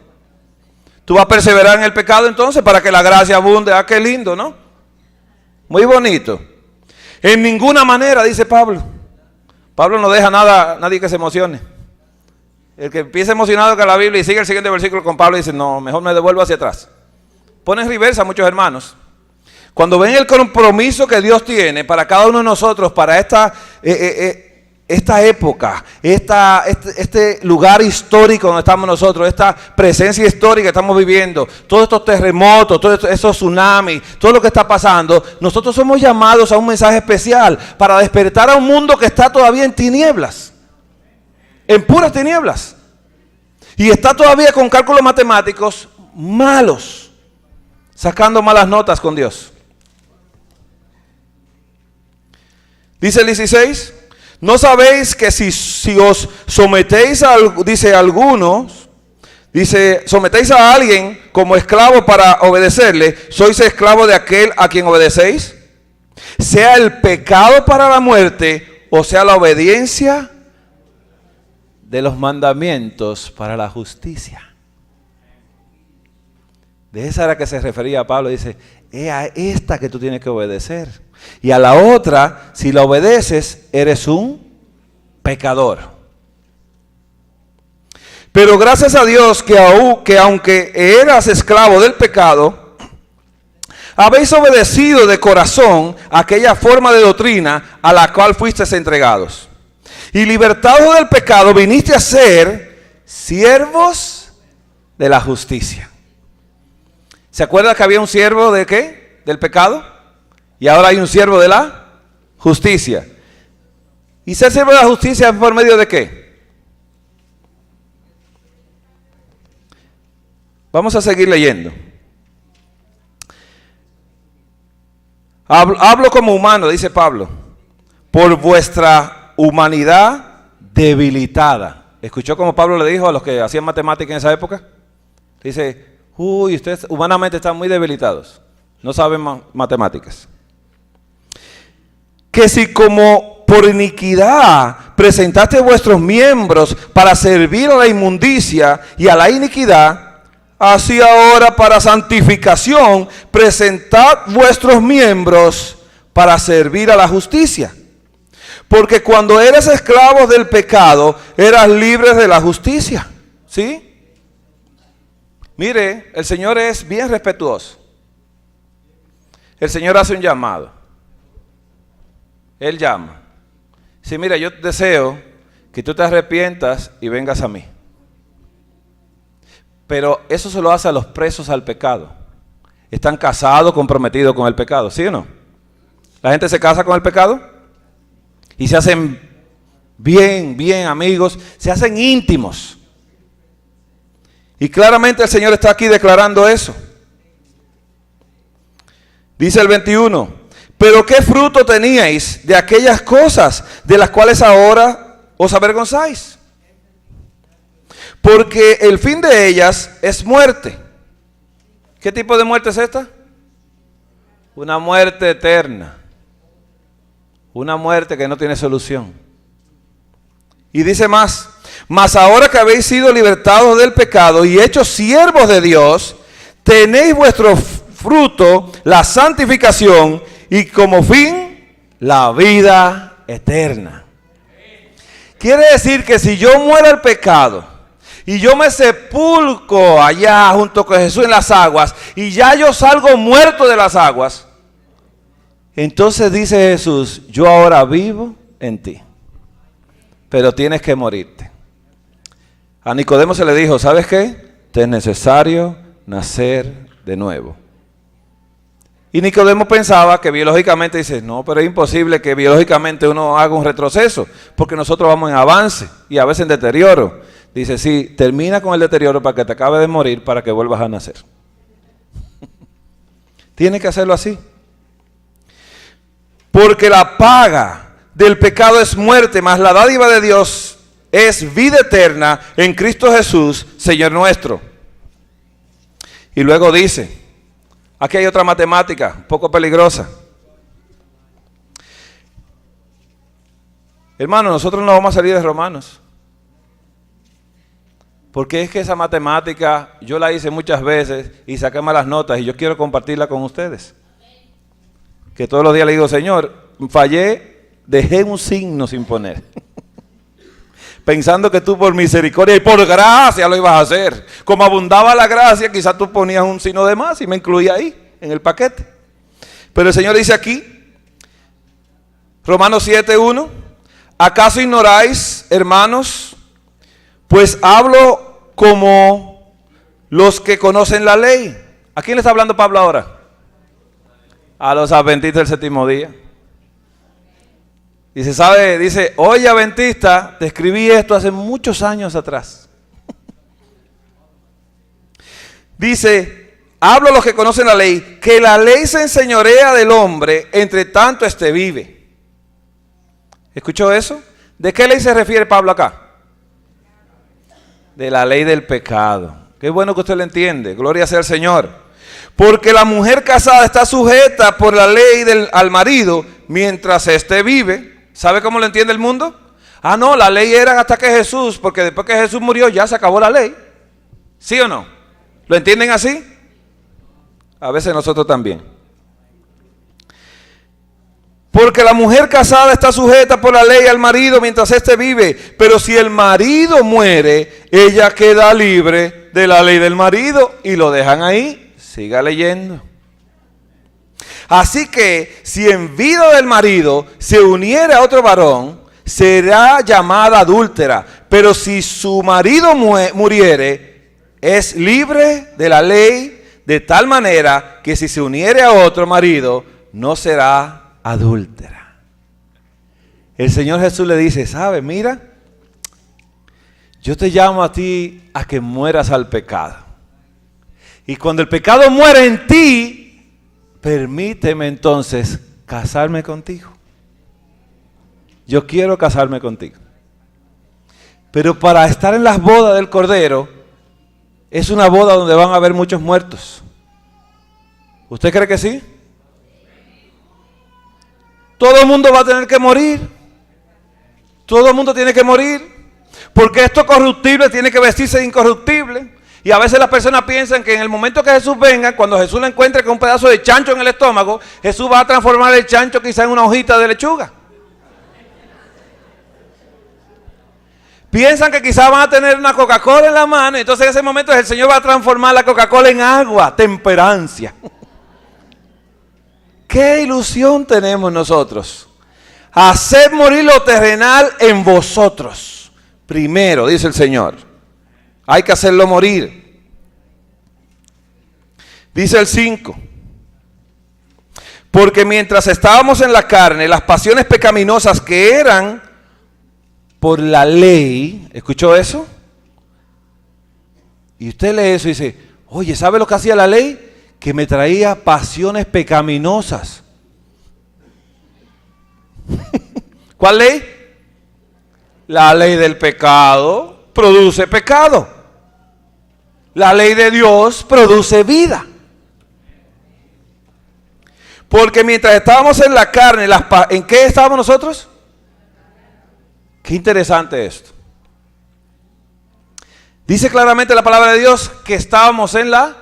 Tú vas a perseverar en el pecado entonces para que la gracia abunde. Ah, qué lindo, ¿no? Muy bonito. En ninguna manera, dice Pablo. Pablo no deja nadie que se emocione. El que empieza emocionado con la Biblia y sigue el siguiente versículo con Pablo y dice, no, mejor me devuelvo hacia atrás. Pone en reversa a muchos hermanos. Cuando ven el compromiso que Dios tiene para cada uno de nosotros, para esta época, este lugar histórico donde estamos nosotros, esta presencia histórica que estamos viviendo, todos estos terremotos, todos estos tsunamis, todo lo que está pasando, nosotros somos llamados a un mensaje especial para despertar a un mundo que está todavía en tinieblas, en puras tinieblas, y está todavía con cálculos matemáticos malos, sacando malas notas con Dios. Dice el 16, ¿no sabéis que si os sometéis sometéis a alguien como esclavo para obedecerle, sois esclavo de aquel a quien obedecéis? Sea el pecado para la muerte o sea, la obediencia de los mandamientos para la justicia. De esa era que se refería Pablo, dice, es a esta que tú tienes que obedecer. Y a la otra, si la obedeces, eres un pecador. Pero gracias a Dios que aunque eras esclavo del pecado, habéis obedecido de corazón aquella forma de doctrina a la cual fuisteis entregados. Y libertados del pecado, viniste a ser siervos de la justicia. ¿Se acuerda que había un siervo de qué? Del pecado. Y ahora hay un siervo de la justicia. ¿Y ser siervo de la justicia por medio de qué? Vamos a seguir leyendo. Hablo como humano, dice Pablo, por vuestra humanidad debilitada. ¿Escuchó como Pablo le dijo a los que hacían matemáticas en esa época? Dice, uy, ustedes humanamente están muy debilitados, no saben matemáticas. Que si como por iniquidad presentaste vuestros miembros para servir a la inmundicia y a la iniquidad, así ahora para santificación presentad vuestros miembros para servir a la justicia. Porque cuando eres esclavos del pecado, eras libres de la justicia. ¿Sí? Mire, el Señor es bien respetuoso. El Señor hace un llamado. Él llama. Sí, mira, yo deseo que tú te arrepientas y vengas a mí. Pero eso se lo hace a los presos al pecado. Están casados, comprometidos con el pecado, ¿sí o no? La gente se casa con el pecado y se hacen bien amigos, se hacen íntimos. Y claramente el Señor está aquí declarando eso. Dice el 21, pero ¿qué fruto teníais de aquellas cosas de las cuales ahora os avergonzáis? Porque el fin de ellas es muerte. ¿Qué tipo de muerte es esta? Una muerte eterna. Una muerte que no tiene solución. Y dice más, mas ahora que habéis sido libertados del pecado y hechos siervos de Dios, tenéis vuestro fruto, la santificación, y como fin, la vida eterna. Quiere decir que si yo muero el pecado, y yo me sepulco allá junto con Jesús en las aguas, y ya yo salgo muerto de las aguas, entonces dice Jesús, yo ahora vivo en ti, pero tienes que morirte. A Nicodemo se le dijo, ¿sabes qué? Te es necesario nacer de nuevo. Y Nicodemo pensaba que biológicamente, dice, no, pero es imposible que biológicamente uno haga un retroceso, porque nosotros vamos en avance y a veces en deterioro. Dice, sí, termina con el deterioro para que te acabe de morir para que vuelvas a nacer. Tienes que hacerlo así. Porque la paga del pecado es muerte, mas la dádiva de Dios es vida eterna en Cristo Jesús, Señor nuestro. Y luego dice, aquí hay otra matemática, un poco peligrosa. Hermano, nosotros no vamos a salir de Romanos. Porque es que esa matemática yo la hice muchas veces y saqué malas notas y yo quiero compartirla con ustedes. Que todos los días le digo, Señor, fallé, dejé un signo sin poner. Pensando que tú por misericordia y por gracia lo ibas a hacer. Como abundaba la gracia, quizás tú ponías un signo de más y me incluía ahí, en el paquete. Pero el Señor dice aquí, Romanos 7:1, ¿acaso ignoráis, hermanos? Pues hablo como los que conocen la ley. ¿A quién le está hablando Pablo ahora? A los adventistas del séptimo día. Dice, ¿sabe? Dice, oye adventista, te escribí esto hace muchos años atrás. Dice, hablo a los que conocen la ley, que la ley se enseñorea del hombre, entre tanto este vive. ¿Escuchó eso? ¿De qué ley se refiere Pablo acá? De la ley del pecado. Qué bueno que usted lo entiende, gloria sea al Señor. Porque la mujer casada está sujeta por la ley al marido mientras éste vive. ¿Sabe cómo lo entiende el mundo? Ah, no, la ley era hasta que Jesús, porque después que Jesús murió ya se acabó la ley. ¿Sí o no? ¿Lo entienden así? A veces nosotros también. Porque la mujer casada está sujeta por la ley al marido mientras éste vive, pero si el marido muere, ella queda libre de la ley del marido y lo dejan ahí. Siga leyendo. Así que si en vida del marido se uniera a otro varón, será llamada adúltera, pero si su marido muriere, es libre de la ley, de tal manera que si se uniere a otro marido, no será adúltera. El Señor Jesús le dice, ¿sabe? Mira, yo te llamo a ti a que mueras al pecado. Y cuando el pecado muere en ti, permíteme entonces casarme contigo. Yo quiero casarme contigo. Pero para estar en las bodas del Cordero, es una boda donde van a haber muchos muertos. ¿Usted cree que sí? Todo el mundo va a tener que morir. Todo el mundo tiene que morir. Porque esto corruptible tiene que vestirse de incorruptible. Y a veces las personas piensan que en el momento que Jesús venga, cuando Jesús lo encuentre con un pedazo de chancho en el estómago, Jesús va a transformar el chancho quizá en una hojita de lechuga. Piensan que quizás van a tener una Coca-Cola en la mano, y entonces en ese momento el Señor va a transformar la Coca-Cola en agua, temperancia. ¿Qué ilusión tenemos nosotros? Haced morir lo terrenal en vosotros. Primero, dice el Señor. Hay que hacerlo morir. Dice el 5. Porque mientras estábamos en la carne, las pasiones pecaminosas que eran por la ley, ¿escuchó eso? Y usted lee eso y dice, oye, ¿sabe lo que hacía la ley? Que me traía pasiones pecaminosas. ¿Cuál ley? La ley del pecado produce pecado. La ley de Dios produce vida. Porque mientras estábamos en la carne, ¿en qué estábamos nosotros? Qué interesante esto. Dice claramente la palabra de Dios que estábamos en la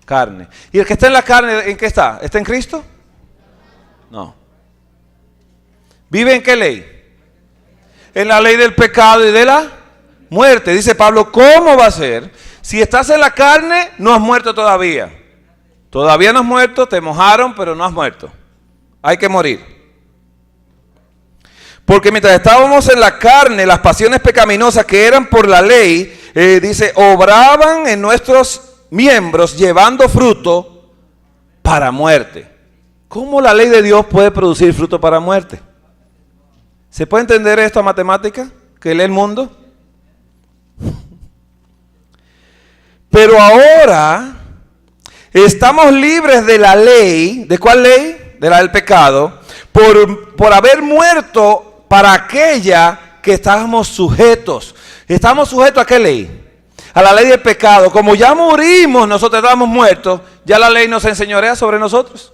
carne. ¿Y el que está en la carne, en qué está? ¿Está en Cristo? No. ¿Vive en qué ley? En la ley del pecado y de la muerte. Dice Pablo, ¿cómo va a ser? Si estás en la carne, no has muerto todavía. Todavía no has muerto, te mojaron, pero no has muerto. Hay que morir. Porque mientras estábamos en la carne, las pasiones pecaminosas que eran por la ley, dice, obraban en nuestros miembros llevando fruto para muerte. ¿Cómo la ley de Dios puede producir fruto para muerte? ¿Se puede entender esto a matemática que lee el mundo? Pero ahora estamos libres de la ley. ¿De cuál ley? De la del pecado. Por haber muerto para aquella que estábamos sujetos. ¿Estamos sujetos a qué ley? A la ley del pecado. Como ya morimos, nosotros estábamos muertos, ya la ley nos enseñorea sobre nosotros.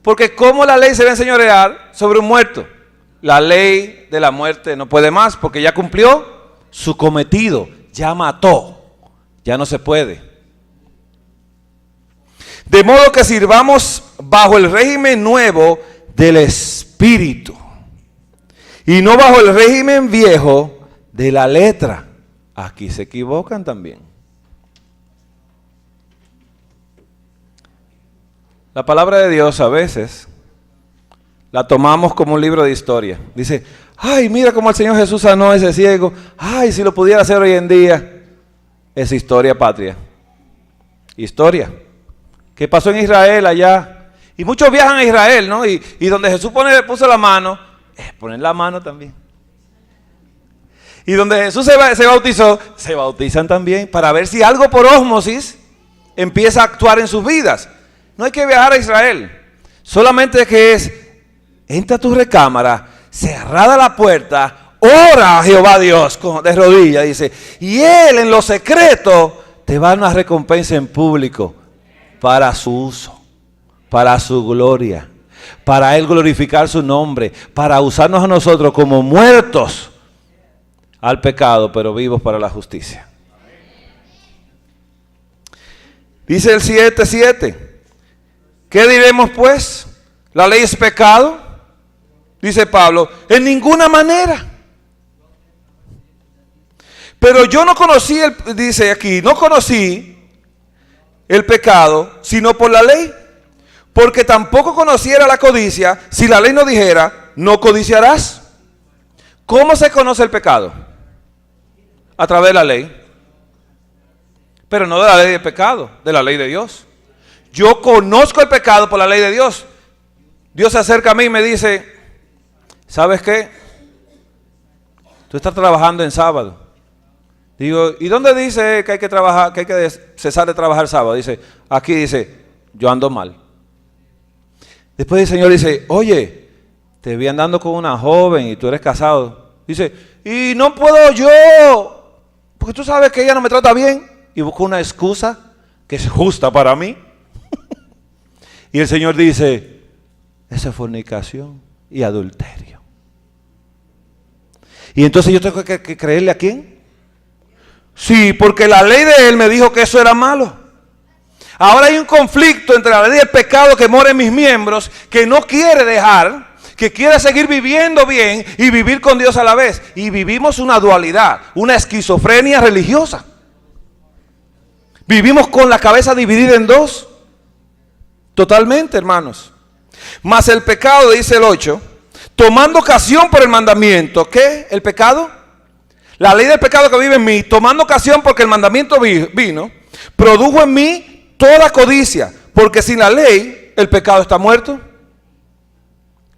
Porque ¿cómo la ley se va a enseñorear sobre un muerto? La ley de la muerte no puede más porque ya cumplió su cometido, ya mató, ya no se puede. De modo que sirvamos bajo el régimen nuevo del Espíritu y no bajo el régimen viejo de la letra. Aquí se equivocan también. La palabra de Dios a veces la tomamos como un libro de historia. Dice, ay, mira cómo el Señor Jesús sanó a ese ciego. Ay, si lo pudiera hacer hoy en día. Es historia patria. Historia. ¿Qué pasó en Israel allá? Y muchos viajan a Israel, ¿no? Y donde Jesús puso la mano, ponen la mano también. Y donde Jesús se bautizó, se bautizan también para ver si algo por ósmosis empieza a actuar en sus vidas. No hay que viajar a Israel. Solamente que entra a tu recámara, cerrada la puerta, ora a Jehová Dios de rodillas, dice, y Él en lo secreto te va a dar una recompensa en público para su uso, para su gloria. para Él glorificar su nombre, para usarnos a nosotros como muertos al pecado, pero vivos para la justicia. Dice el 7:7. ¿Qué diremos pues? ¿La ley es pecado? Dice Pablo, en ninguna manera. Pero yo no conocí, dice aquí, no conocí el pecado sino por la ley, porque tampoco conociera la codicia si la ley no dijera, no codiciarás. ¿Cómo se conoce el pecado? A través de la ley. Pero no de la ley del pecado, de la ley de Dios. Yo conozco el pecado por la ley de Dios. Dios se acerca a mí y me dice, ¿sabes qué? Tú estás trabajando en sábado. Digo, ¿y dónde dice que hay que trabajar, que hay que cesar de trabajar sábado? Dice, aquí dice, yo ando mal. Después el Señor dice, oye, te vi andando con una joven y tú eres casado. Dice, y no puedo yo, porque tú sabes que ella no me trata bien. Y busco una excusa que es justa para mí. Y el Señor dice, esa es fornicación y adulterio. Y entonces yo tengo que creerle a quién. Sí, porque la ley de Él me dijo que eso era malo. Ahora hay un conflicto entre la ley del pecado que mora en mis miembros, que no quiere dejar, que quiere seguir viviendo bien y vivir con Dios a la vez. Y vivimos una dualidad, una esquizofrenia religiosa. Vivimos con la cabeza dividida en dos. Totalmente, hermanos. Mas el pecado, dice el 8, tomando ocasión por el mandamiento. ¿Qué? ¿El pecado? La ley del pecado que vive en mí, tomando ocasión porque el mandamiento vino, produjo en mí toda codicia. Porque sin la ley, el pecado está muerto.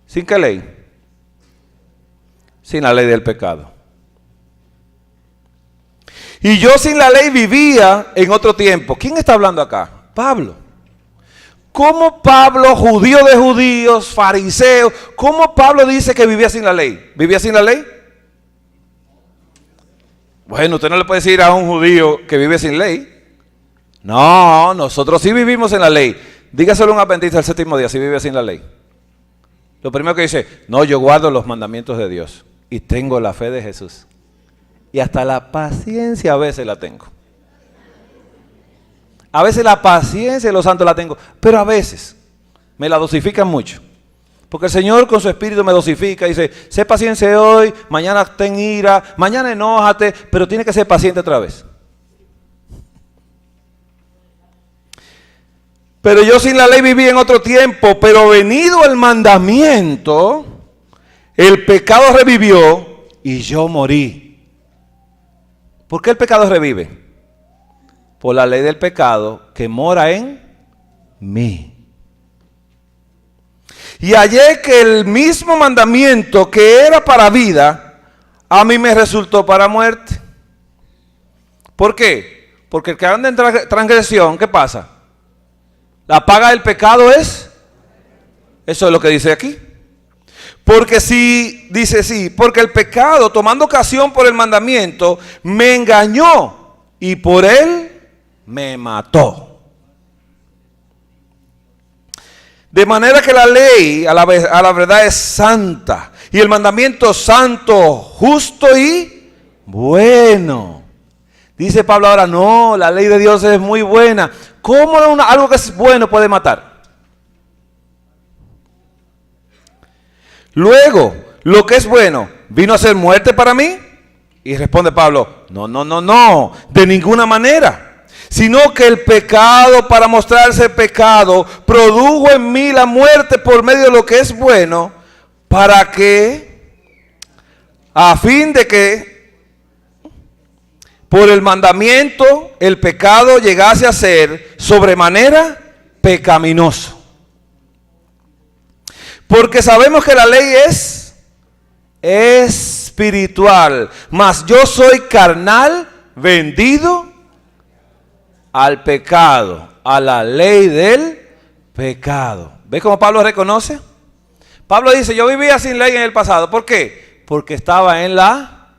¿Sin qué ley? Sin la ley del pecado. Y yo sin la ley vivía en otro tiempo. ¿Quién está hablando acá? Pablo. ¿Cómo Pablo, judío de judíos, fariseo, cómo Pablo dice que vivía sin la ley? ¿Vivía sin la ley? Bueno, usted no le puede decir a un judío que vive sin ley. No, nosotros sí vivimos en la ley. Dígaselo a un adventista el séptimo día si vive sin la ley. Lo primero que dice, no, yo guardo los mandamientos de Dios y tengo la fe de Jesús. Y hasta la paciencia a veces la tengo. A veces la paciencia de los santos la tengo, pero a veces me la dosifican mucho. Porque el Señor con su espíritu me dosifica y dice, sé paciente hoy, mañana ten ira, mañana enójate, pero tienes que ser paciente otra vez. Pero yo sin la ley viví en otro tiempo, pero venido el mandamiento, el pecado revivió y yo morí. ¿Por qué el pecado revive? Por la ley del pecado que mora en mí. Y hallé que el mismo mandamiento que era para vida, a mí me resultó para muerte. ¿Por qué? Porque el que anda en transgresión, ¿qué pasa? La paga del pecado es, eso es lo que dice aquí. Porque si, dice sí, porque el pecado, tomando ocasión por el mandamiento, me engañó y por él me mató. De manera que la ley a la verdad es santa y el mandamiento santo, justo y bueno. Dice Pablo ahora, no, la ley de Dios es muy buena. ¿Cómo algo que es bueno puede matar? Luego, lo que es bueno, ¿vino a ser muerte para mí? Y responde Pablo, no, de ninguna manera. Sino que el pecado, para mostrarse pecado, produjo en mí la muerte por medio de lo que es bueno, para que, a fin de que, por el mandamiento, el pecado llegase a ser sobremanera pecaminoso. Porque sabemos que la ley es espiritual, mas yo soy carnal, vendido al pecado, a la ley del pecado. ¿Ves cómo Pablo reconoce? Pablo dice, yo vivía sin ley en el pasado. ¿Por qué? Porque estaba en la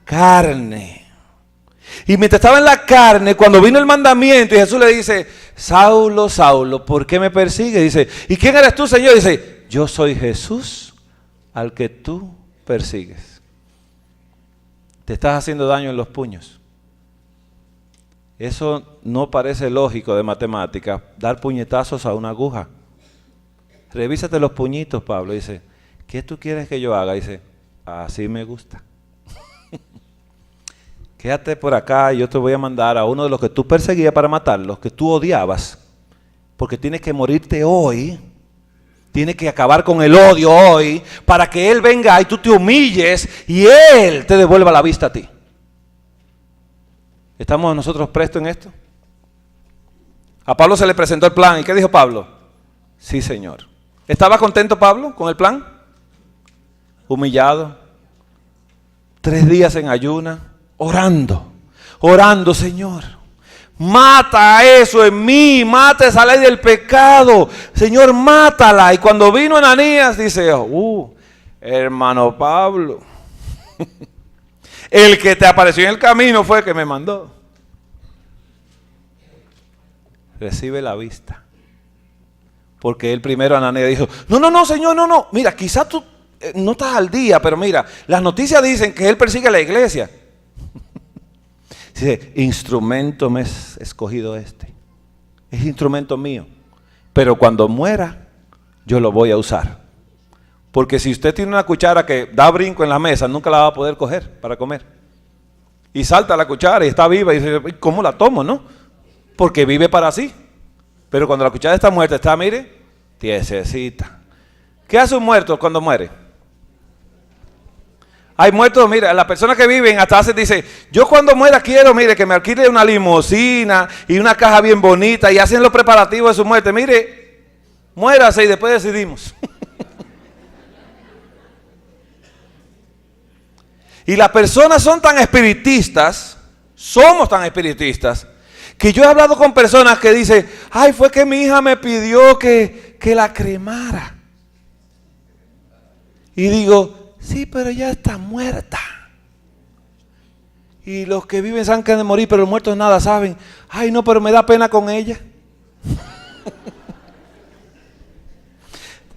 carne. Y mientras estaba en la carne, cuando vino el mandamiento y Jesús le dice, Saulo, Saulo, ¿por qué me persigue? Dice, ¿y quién eres tú, Señor? Dice, yo soy Jesús al que tú persigues. Te estás haciendo daño en los puños. Eso no parece lógico de matemática, dar puñetazos a una aguja. Revísate los puñitos, Pablo. Dice, ¿qué tú quieres que yo haga? Dice, así me gusta. Quédate por acá y yo te voy a mandar a uno de los que tú perseguías para matarlos, que tú odiabas, porque tienes que morirte hoy, tienes que acabar con el odio hoy, para que él venga y tú te humilles y él te devuelva la vista a ti. ¿Estamos nosotros prestos en esto? A Pablo se le presentó el plan. ¿Y qué dijo Pablo? Sí, Señor. ¿Estaba contento Pablo con el plan? Humillado. 3 días en ayuna. Orando, Señor. Mata eso en mí. Mata esa ley del pecado. Señor, mátala. Y cuando vino Ananías, dice, hermano Pablo. El que te apareció en el camino fue el que me mandó. Recibe la vista. Porque él primero, Ananías, dijo, no, Señor, no. Mira, quizás tú no estás al día, pero mira, las noticias dicen que él persigue a la iglesia. Dice, instrumento me es escogido este. Es instrumento mío. Pero cuando muera, yo lo voy a usar. Porque si usted tiene una cuchara que da brinco en la mesa, nunca la va a poder coger para comer. Y salta la cuchara y está viva y dice, ¿cómo la tomo, no? Porque vive para sí. Pero cuando la cuchara está muerta, está, mire, tiesecita. ¿Qué hace un muerto cuando muere? Hay muertos, mira, las personas que viven hasta dice, yo cuando muera quiero, mire, que me alquile una limusina y una caja bien bonita y hacen los preparativos de su muerte. Mire, muérase y después decidimos. Y las personas son tan espiritistas, somos tan espiritistas, que yo he hablado con personas que dicen, ay, fue que mi hija me pidió que la cremara. Y digo, sí, pero ya está muerta. Y los que viven saben que han de morir, pero los muertos nada saben. Ay, no, pero me da pena con ella.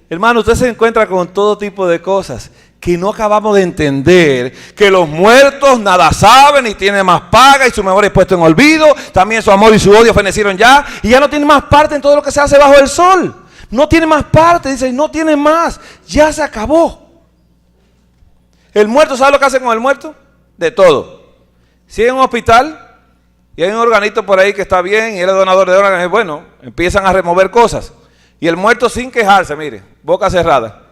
Hermano, usted se encuentra con todo tipo de cosas que no acabamos de entender, que los muertos nada saben y tienen más paga y su memoria es puesto en olvido, también su amor y su odio fenecieron ya y ya no tienen más parte en todo lo que se hace bajo el sol. No tiene más parte, dice, no tiene más, ya se acabó. El muerto, ¿sabe lo que hace con el muerto? De todo. Si hay un hospital y hay un organito por ahí que está bien y él es donador de órganos, bueno, empiezan a remover cosas. Y el muerto sin quejarse, mire, boca cerrada.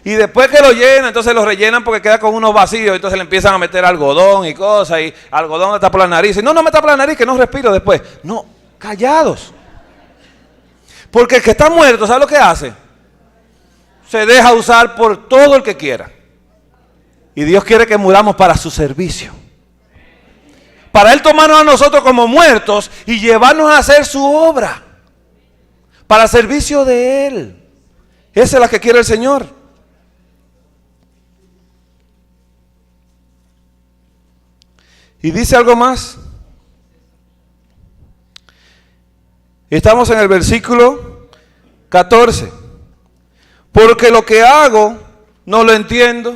Y después que lo llenan, entonces lo rellenan porque queda con unos vacíos, entonces le empiezan a meter algodón y cosas, y algodón está por la nariz. Y no me tapa la nariz, que no respiro después. No, callados. Porque el que está muerto, ¿sabe lo que hace? Se deja usar por todo el que quiera. Y Dios quiere que muramos para su servicio. Para Él tomarnos a nosotros como muertos y llevarnos a hacer su obra. Para el servicio de Él. Esa es la que quiere el Señor. Y dice algo más. Estamos en el versículo 14. Porque lo que hago no lo entiendo.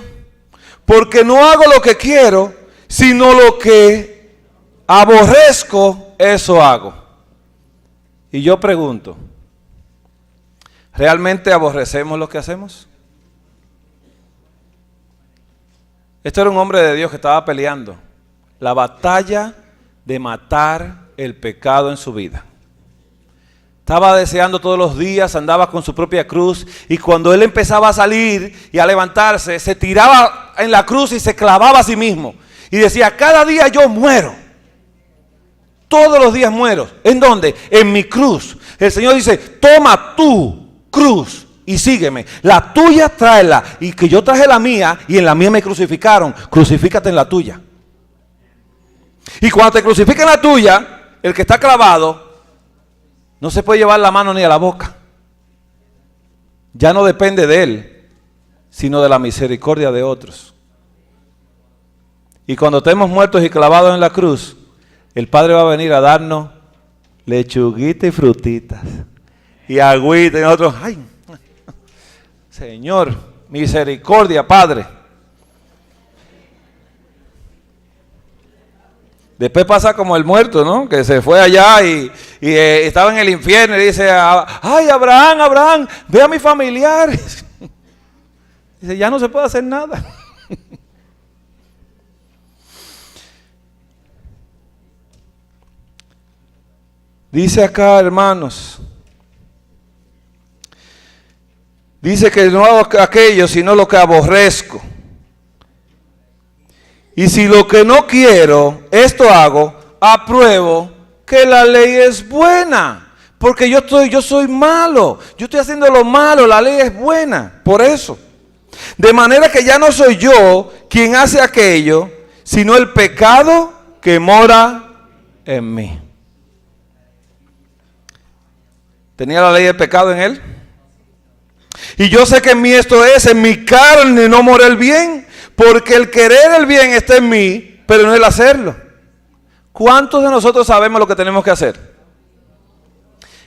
Porque no hago lo que quiero, sino lo que aborrezco, eso hago. Y yo pregunto, ¿realmente aborrecemos lo que hacemos? Este era un hombre de Dios que estaba peleando la batalla de matar el pecado en su vida. Estaba deseando todos los días, andaba con su propia cruz, y cuando él empezaba a salir y a levantarse, se tiraba en la cruz y se clavaba a sí mismo. Y decía, cada día yo muero. Todos los días muero. ¿En dónde? En mi cruz. El Señor dice, toma tu cruz y sígueme. La tuya tráela. Y que yo traje la mía y en la mía me crucificaron. Crucifícate en la tuya. Y cuando te crucifiquen la tuya, el que está clavado no se puede llevar la mano ni a la boca. Ya no depende de él, sino de la misericordia de otros. Y cuando estemos muertos y clavados en la cruz, el Padre va a venir a darnos lechuguita y frutitas y agüita y nosotros, ay, Señor, misericordia, Padre. Después pasa como el muerto, ¿no? Que se fue allá y estaba en el infierno y dice, ay, Abraham, Abraham, ve a mis familiares. Dice, ya no se puede hacer nada. Dice acá, hermanos, dice que no hago aquello, sino lo que aborrezco. Y si lo que no quiero, esto hago, apruebo que la ley es buena. Porque yo soy malo, yo estoy haciendo lo malo, la ley es buena, por eso. De manera que ya no soy yo quien hace aquello, sino el pecado que mora en mí. ¿Tenía la ley del pecado en él? Y yo sé que en mí esto es, en mi carne no mora el bien, porque el querer el bien está en mí, pero no el hacerlo. ¿Cuántos de nosotros sabemos lo que tenemos que hacer?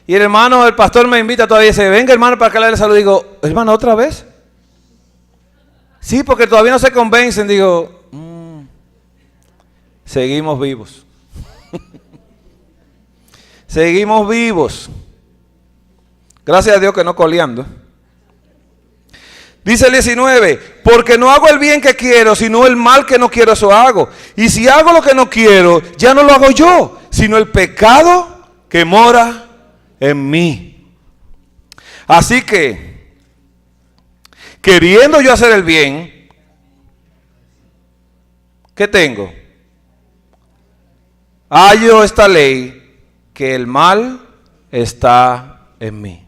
Y el hermano, el pastor me invita todavía y dice, venga hermano para que le salud. Digo, hermano, ¿otra vez? Sí, porque todavía no se convencen. Digo, seguimos vivos. Seguimos vivos. Gracias a Dios que no coleando. Dice el 19, porque no hago el bien que quiero, sino el mal que no quiero, eso hago. Y si hago lo que no quiero, ya no lo hago yo, sino el pecado que mora en mí. Así que, queriendo yo hacer el bien, ¿qué tengo? Hallo esta ley, que el mal está en mí.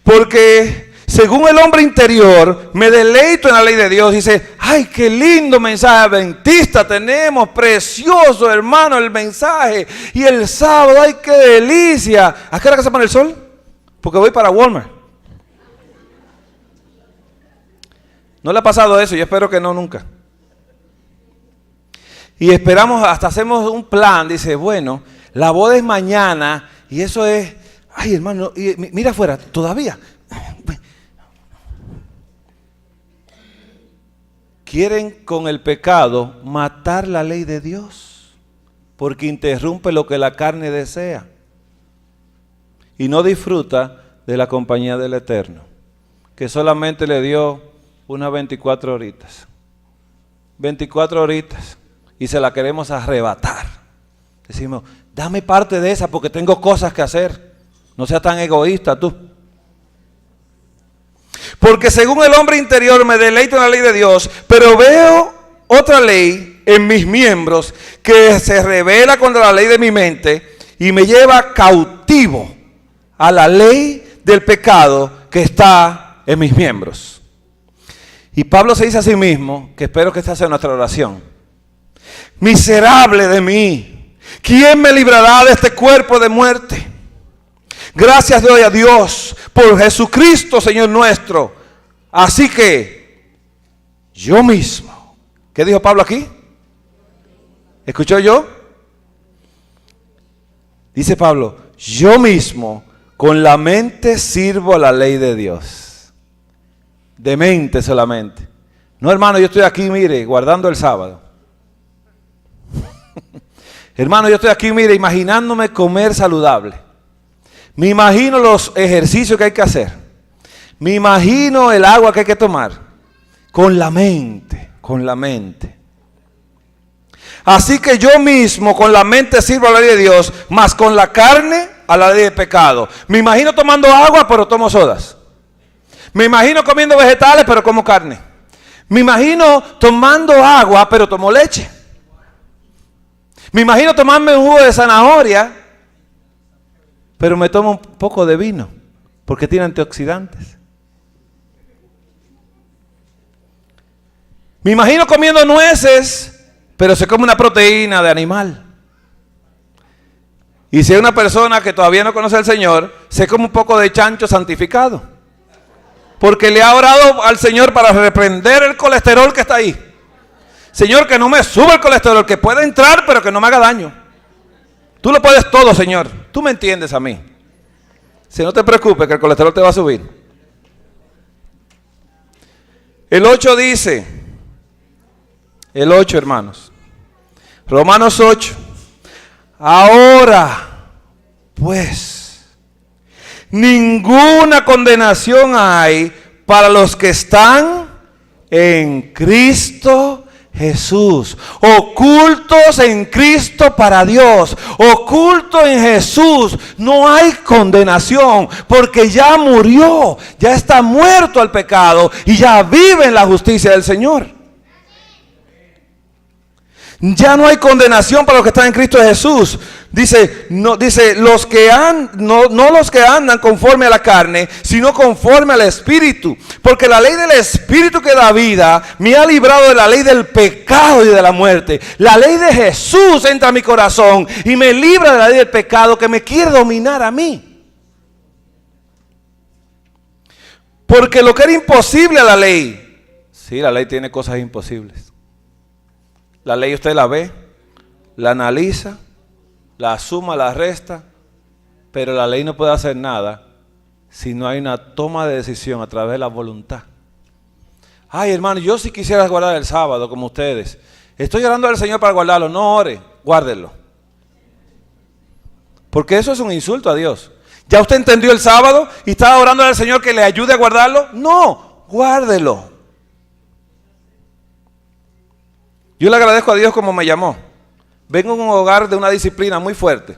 Porque según el hombre interior, me deleito en la ley de Dios. Dice, ay, qué lindo mensaje adventista tenemos, precioso hermano el mensaje. Y el sábado, ay, qué delicia. ¿A qué hora que se pone el sol? Porque voy para Walmart. ¿No le ha pasado eso? Yo espero que no, nunca. Y esperamos, hasta hacemos un plan. Dice, bueno, la boda es mañana y eso es, ay hermano, mira afuera, todavía. Quieren con el pecado matar la ley de Dios, porque interrumpe lo que la carne desea y no disfruta de la compañía del Eterno, que solamente le dio unas 24 horitas. 24 horitas y se la queremos arrebatar. Decimos, dame parte de esa porque tengo cosas que hacer. No seas tan egoísta tú. Porque según el hombre interior me deleito en la ley de Dios, pero veo otra ley en mis miembros que se revela contra la ley de mi mente y me lleva cautivo a la ley del pecado que está en mis miembros. Y Pablo se dice a sí mismo, que espero que esta sea nuestra oración: miserable de mí, ¿quién me librará de este cuerpo de muerte? Gracias doy a Dios por Jesucristo, Señor nuestro. Así que yo mismo, ¿qué dijo Pablo aquí? ¿Escuchó yo? Dice Pablo, yo mismo con la mente sirvo a la ley de Dios. De mente solamente. No, hermano, yo estoy aquí, mire, guardando el sábado. Hermano, yo estoy aquí, mire, imaginándome comer saludable. Me imagino los ejercicios que hay que hacer. Me imagino el agua que hay que tomar. Con la mente, con la mente. Así que yo mismo con la mente sirvo a la ley de Dios, más con la carne a la ley del pecado. Me imagino tomando agua, pero tomo sodas. Me imagino comiendo vegetales, pero como carne. Me imagino tomando agua, pero tomo leche. Me imagino tomarme un jugo de zanahoria, pero me tomo un poco de vino, porque tiene antioxidantes. Me imagino comiendo nueces, pero se come una proteína de animal. Y si hay una persona que todavía no conoce al Señor, se come un poco de chancho santificado, porque le ha orado al Señor para reprender el colesterol que está ahí. Señor, que no me suba el colesterol, que pueda entrar, pero que no me haga daño. Tú lo puedes todo, Señor. Tú me entiendes a mí. Si no te preocupes, que el colesterol te va a subir. El 8 dice, el 8 hermanos, Romanos 8, ahora pues ninguna condenación hay para los que están en Cristo Jesús, ocultos en Cristo para Dios, ocultos en Jesús. No hay condenación porque ya murió, ya está muerto al pecado y ya vive en la justicia del Señor. Ya no hay condenación para los que están en Cristo Jesús. Dice, no los que no los que andan conforme a la carne, sino conforme al Espíritu. Porque la ley del Espíritu que da vida me ha librado de la ley del pecado y de la muerte. La ley de Jesús entra a mi corazón y me libra de la ley del pecado que me quiere dominar a mí. Porque lo que era imposible a la ley, sí, la ley tiene cosas imposibles. La ley usted la ve, la analiza, la suma, la resta, pero la ley no puede hacer nada si no hay una toma de decisión a través de la voluntad. Ay, hermano, yo sí quisiera guardar el sábado como ustedes. Estoy orando al Señor para guardarlo. No ore, guárdelo. Porque eso es un insulto a Dios. ¿Ya usted entendió el sábado y estaba orando al Señor que le ayude a guardarlo? No, guárdelo. Yo le agradezco a Dios como me llamó. Vengo de un hogar de una disciplina muy fuerte.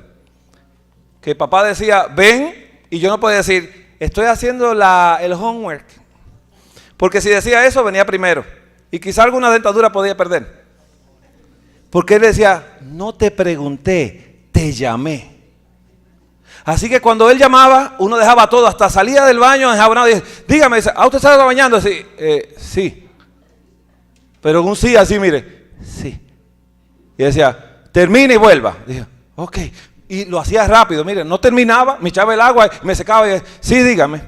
Que papá decía, ven, y yo no podía decir, estoy haciendo el homework. Porque si decía eso, venía primero. Y quizá alguna dentadura podía perder. Porque él decía, no te pregunté, te llamé. Así que cuando él llamaba, uno dejaba todo, hasta salía del baño, enjabonado, y dice, dígame, ¿a usted se está bañando? Sí, sí. Pero un sí así, mire. Sí. Y decía, termine y vuelva. Dije, ok. Y lo hacía rápido, mire, no terminaba, me echaba el agua y me secaba y decía, sí, dígame.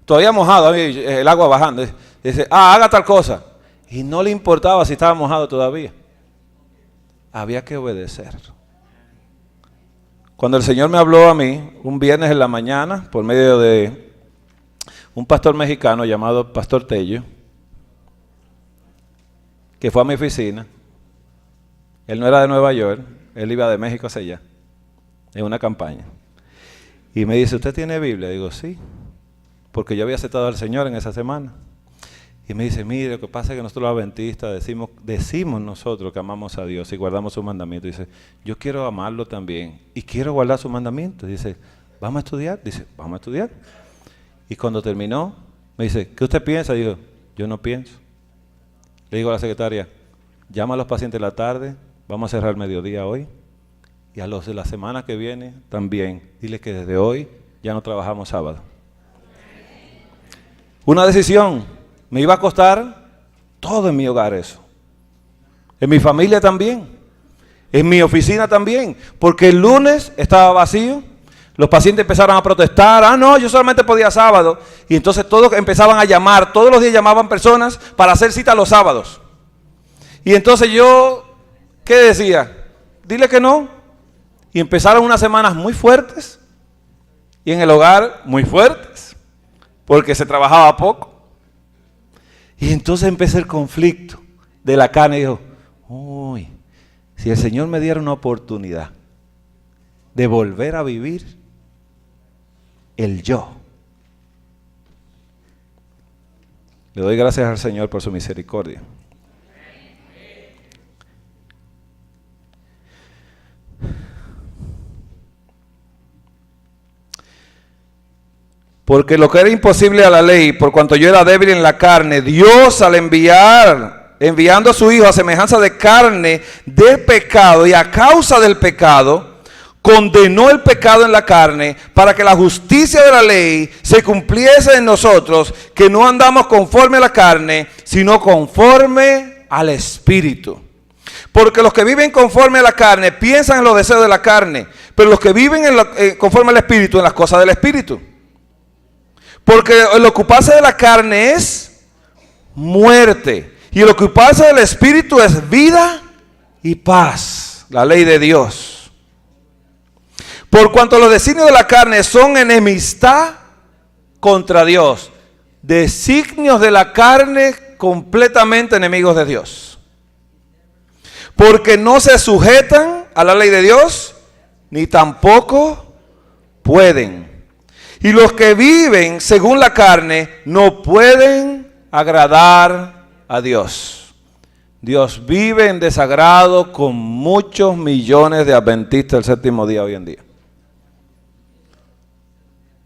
Todavía mojado, el agua bajando. Y dice, haga tal cosa. Y no le importaba si estaba mojado todavía. Había que obedecer. Cuando el Señor me habló a mí, un viernes en la mañana, por medio de un pastor mexicano llamado Pastor Tello, que fue a mi oficina. Él no era de Nueva York, él iba de México hacia allá, en una campaña. Y me dice, ¿usted tiene Biblia? Digo, sí, porque yo había aceptado al Señor en esa semana. Y me dice, mire, lo que pasa es que nosotros los adventistas decimos nosotros que amamos a Dios y guardamos sus mandamientos. Dice, yo quiero amarlo también y quiero guardar sus mandamientos. Dice, ¿vamos a estudiar? Dice, vamos a estudiar. Y cuando terminó, me dice, ¿qué usted piensa? Digo, yo no pienso. Le digo a la secretaria, llama a los pacientes en la tarde, vamos a cerrar el mediodía hoy, y a los de la semana que viene también, dile que desde hoy ya no trabajamos sábado. Una decisión, me iba a costar todo en mi hogar eso, en mi familia también, en mi oficina también, porque el lunes estaba vacío, los pacientes empezaron a protestar, no, yo solamente podía sábado, y entonces todos empezaban a llamar, todos los días llamaban personas para hacer cita los sábados. Y entonces yo, ¿qué decía? Dile que no. Y empezaron unas semanas muy fuertes, y en el hogar muy fuertes, porque se trabajaba poco. Y entonces empezó el conflicto de la carne, y dijo, uy, si el Señor me diera una oportunidad de volver a vivir el yo. Le doy gracias al Señor por su misericordia. Porque lo que era imposible a la ley, por cuanto yo era débil en la carne, Dios al enviando a su Hijo a semejanza de carne de pecado y a causa del pecado, condenó el pecado en la carne para que la justicia de la ley se cumpliese en nosotros, que no andamos conforme a la carne, sino conforme al Espíritu. Porque los que viven conforme a la carne piensan en los deseos de la carne, pero los que viven conforme al Espíritu, en las cosas del Espíritu. Porque el ocuparse de la carne es muerte, y el ocuparse del Espíritu es vida y paz, la ley de Dios. Por cuanto los designios de la carne son enemistad contra Dios. Designios de la carne completamente enemigos de Dios. Porque no se sujetan a la ley de Dios, ni tampoco pueden. Y los que viven según la carne no pueden agradar a Dios. Dios vive en desagrado con muchos millones de adventistas del séptimo día hoy en día.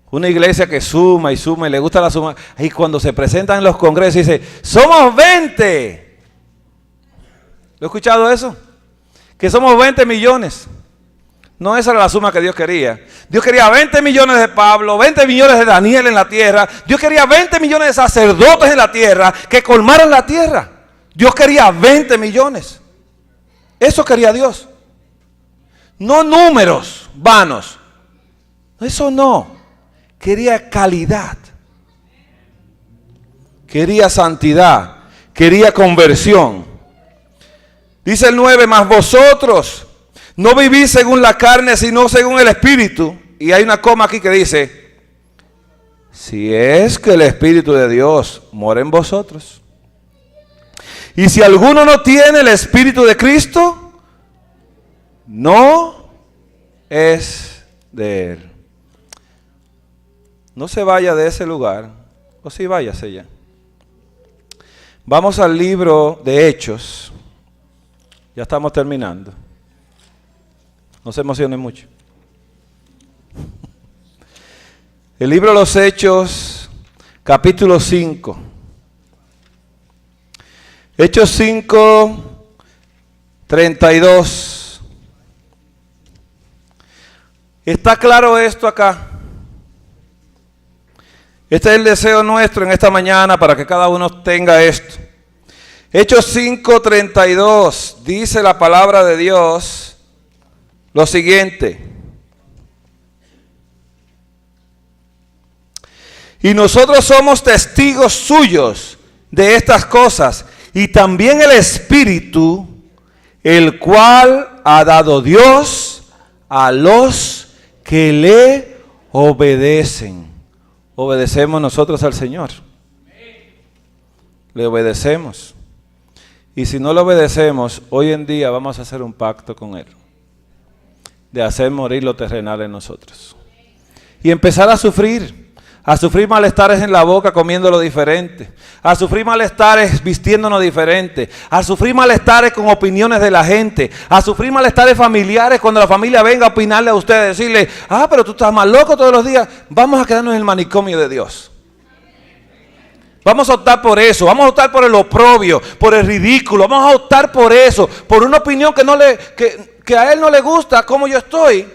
Una iglesia que suma y suma y le gusta la suma. Y cuando se presentan en los congresos dice, somos 20. ¿Lo he escuchado eso? Que somos 20 millones. No, esa era la suma que Dios quería. Dios quería 20 millones de Pablo, 20 millones de Daniel en la tierra. Dios quería 20 millones de sacerdotes en la tierra que colmaran la tierra. Dios quería 20 millones. Eso quería Dios. No números vanos. Eso no. Quería calidad. Quería santidad. Quería conversión. Dice el 9, mas vosotros no vivís según la carne, sino según el Espíritu. Y hay una coma aquí que dice, si es que el Espíritu de Dios mora en vosotros. Y si alguno no tiene el Espíritu de Cristo, no es de Él. No se vaya de ese lugar, o sí váyase ya. Vamos al libro de Hechos. Ya estamos terminando. No se emocionen mucho. El libro de los Hechos, capítulo 5. Hechos 5, 32. ¿Está claro esto acá? Este es el deseo nuestro en esta mañana para que cada uno tenga esto. Hechos 5, 32. Dice la palabra de Dios lo siguiente. Y nosotros somos testigos suyos de estas cosas, y también el Espíritu, el cual ha dado Dios a los que le obedecen. Obedecemos nosotros al Señor. Le obedecemos. Y si no le obedecemos, hoy en día vamos a hacer un pacto con Él. De hacer morir lo terrenal en nosotros. Y empezar a sufrir malestares en la boca comiéndolo diferente, a sufrir malestares vistiéndonos diferente, a sufrir malestares con opiniones de la gente, a sufrir malestares familiares cuando la familia venga a opinarle a usted, decirle, pero tú estás más loco todos los días. Vamos a quedarnos en el manicomio de Dios. Vamos a optar por eso, vamos a optar por el oprobio, por el ridículo, vamos a optar por eso, por una opinión que a él no le gusta como yo estoy.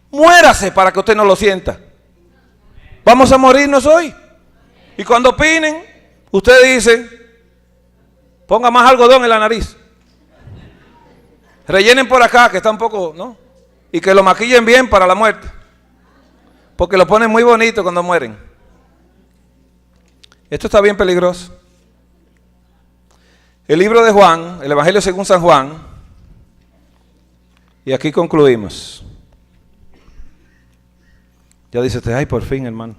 Muérase para que usted no lo sienta. Vamos a morirnos hoy. Y cuando opinen, usted dice, ponga más algodón en la nariz. Rellenen por acá, que está un poco, ¿no? Y que lo maquillen bien para la muerte. Porque lo ponen muy bonito cuando mueren. Esto está bien peligroso. El libro de Juan, el Evangelio según San Juan. Y aquí concluimos. Ya dice usted, ay, por fin, hermano.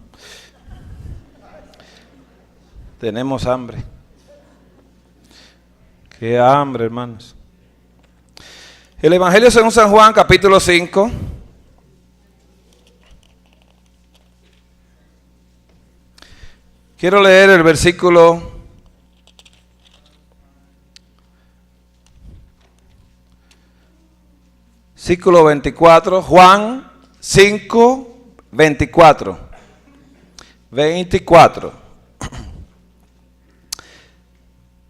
Tenemos hambre. Qué hambre, hermanos. El Evangelio según San Juan, capítulo 5. Quiero leer el versículo 24. Juan 5. 24.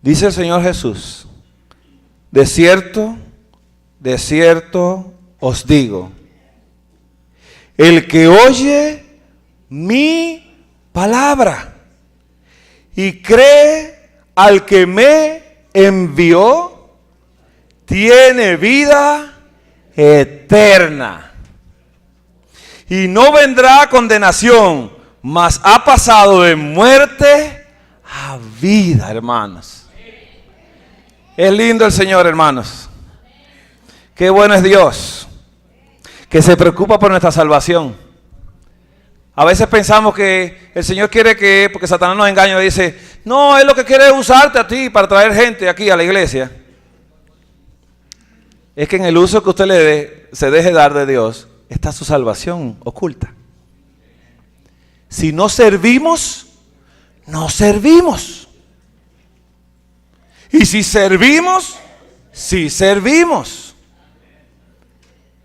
Dice el Señor Jesús, de cierto os digo, el que oye mi palabra y cree al que me envió, tiene vida eterna. Y no vendrá condenación, mas ha pasado de muerte a vida, hermanos. Es lindo el Señor, hermanos. Qué bueno es Dios, que se preocupa por nuestra salvación. A veces pensamos que el Señor quiere que, porque Satanás nos engaña y dice, no, Él lo que quiere es usarte a ti para traer gente aquí a la iglesia, es que en el uso que usted le dé, se deje dar de Dios, está su salvación oculta. Si no servimos, no servimos. Y si servimos, sí servimos.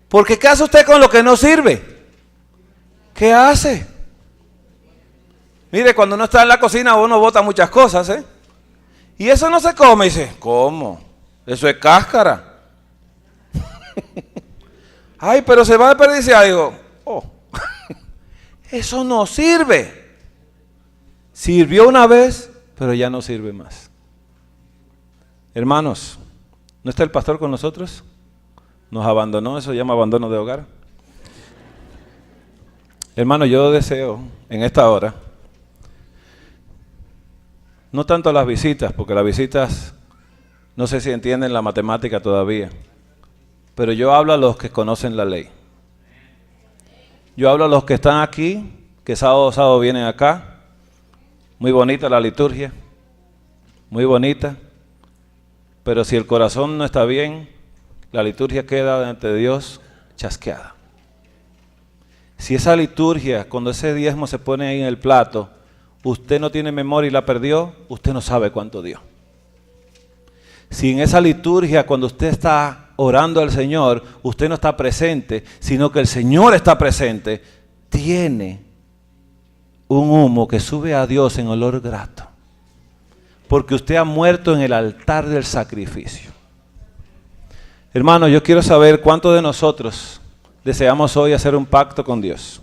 Porque ¿qué hace usted con lo que no sirve? ¿Qué hace? Mire, cuando uno está en la cocina uno bota muchas cosas, ¿eh? Y eso no se come. Dice, ¿cómo? Eso es cáscara. Ay, pero se va a desperdiciar. Digo, oh, eso no sirve. Sirvió una vez, pero ya no sirve más. Hermanos, ¿no está el pastor con nosotros? Nos abandonó, eso se llama abandono de hogar. Hermano, yo deseo en esta hora, no tanto las visitas, porque las visitas no sé si entienden la matemática todavía, pero yo hablo a los que conocen la ley. Yo hablo a los que están aquí, que sábado a sábado vienen acá. Muy bonita la liturgia, muy bonita, pero si el corazón no está bien, la liturgia queda ante Dios chasqueada. Si esa liturgia, cuando ese diezmo se pone ahí en el plato, usted no tiene memoria y la perdió, usted no sabe cuánto dio. Si en esa liturgia, cuando usted está orando al Señor, usted no está presente, sino que el Señor está presente, tiene un humo que sube a Dios en olor grato. Porque usted ha muerto en el altar del sacrificio. Hermano, yo quiero saber cuántos de nosotros deseamos hoy hacer un pacto con Dios.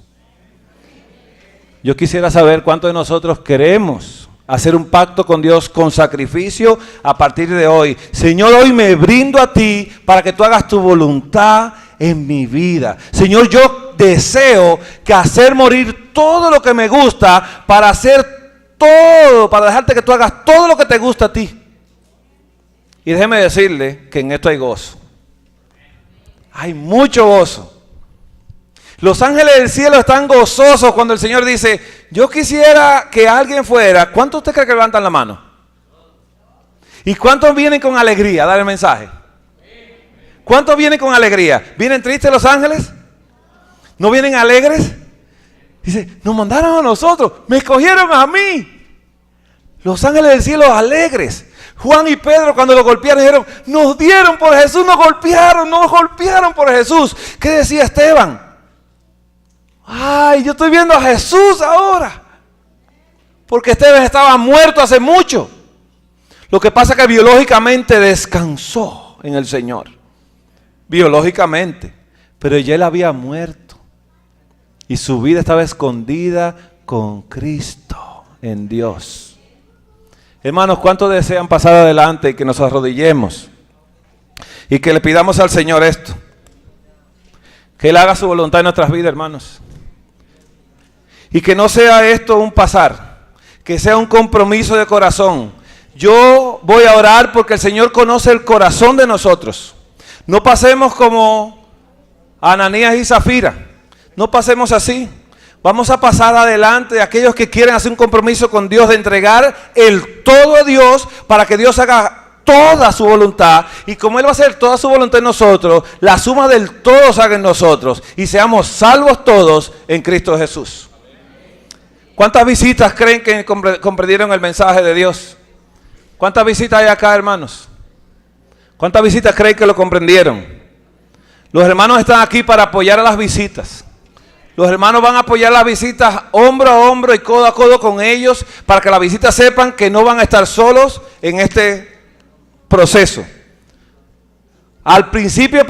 Yo quisiera saber cuántos de nosotros queremos hacer un pacto con Dios con sacrificio a partir de hoy. Señor, hoy me brindo a ti para que tú hagas tu voluntad en mi vida. Señor, yo deseo que hacer morir todo lo que me gusta para hacer todo, para dejarte que tú hagas todo lo que te gusta a ti. Y déjeme decirle que en esto hay gozo. Hay mucho gozo. Los ángeles del cielo están gozosos cuando el Señor dice, yo quisiera que alguien fuera. ¿Cuántos usted cree que levantan la mano? ¿Y cuántos vienen con alegría a dar el mensaje? ¿Cuántos vienen con alegría? ¿Vienen tristes los ángeles? ¿No vienen alegres? Dice, nos mandaron a nosotros, me escogieron a mí. Los ángeles del cielo alegres. Juan y Pedro cuando lo golpearon dijeron, nos dieron por Jesús, nos golpearon por Jesús. ¿Qué decía Esteban? Ay, yo estoy viendo a Jesús ahora. Porque Esteban estaba muerto hace mucho. Lo que pasa es que biológicamente descansó en el Señor. Biológicamente. Pero ya él había muerto. Y su vida estaba escondida con Cristo en Dios. Hermanos, ¿cuántos desean pasar adelante y que nos arrodillemos? Y que le pidamos al Señor esto. Que Él haga su voluntad en nuestras vidas, hermanos. Y que no sea esto un pasar, que sea un compromiso de corazón. Yo voy a orar porque el Señor conoce el corazón de nosotros. No pasemos como Ananías y Zafira. No pasemos así. Vamos a pasar adelante aquellos que quieren hacer un compromiso con Dios de entregar el todo a Dios para que Dios haga toda su voluntad, y como Él va a hacer toda su voluntad en nosotros, la suma del todo se haga en nosotros y seamos salvos todos en Cristo Jesús. ¿Cuántas visitas creen que comprendieron el mensaje de Dios? ¿Cuántas visitas hay acá, hermanos? ¿Cuántas visitas creen que lo comprendieron? Los hermanos están aquí para apoyar a las visitas. Los hermanos van a apoyar las visitas hombro a hombro y codo a codo con ellos para que las visitas sepan que no van a estar solos en este proceso. Al principio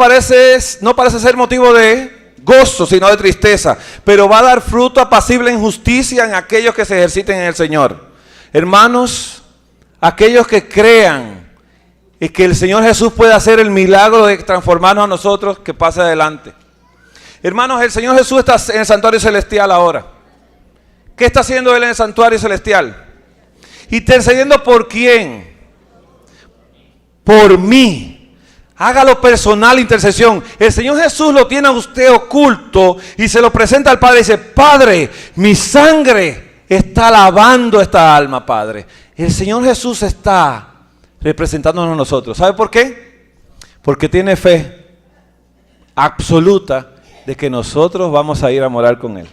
no parece ser motivo de gozo, sino de tristeza, pero va a dar fruto apacible en justicia en aquellos que se ejerciten en el Señor. Hermanos, aquellos que crean y que el Señor Jesús puede hacer el milagro de transformarnos a nosotros, que pase adelante. Hermanos, el Señor Jesús está en el santuario celestial ahora. ¿Qué está haciendo Él en el santuario celestial? Intercediendo por ¿quién? Por mí. Hágalo personal, intercesión. El Señor Jesús lo tiene a usted oculto y se lo presenta al Padre y dice, Padre, mi sangre está lavando esta alma, Padre. El Señor Jesús está representándonos a nosotros. ¿Sabe por qué? Porque tiene fe absoluta de que nosotros vamos a ir a morar con Él.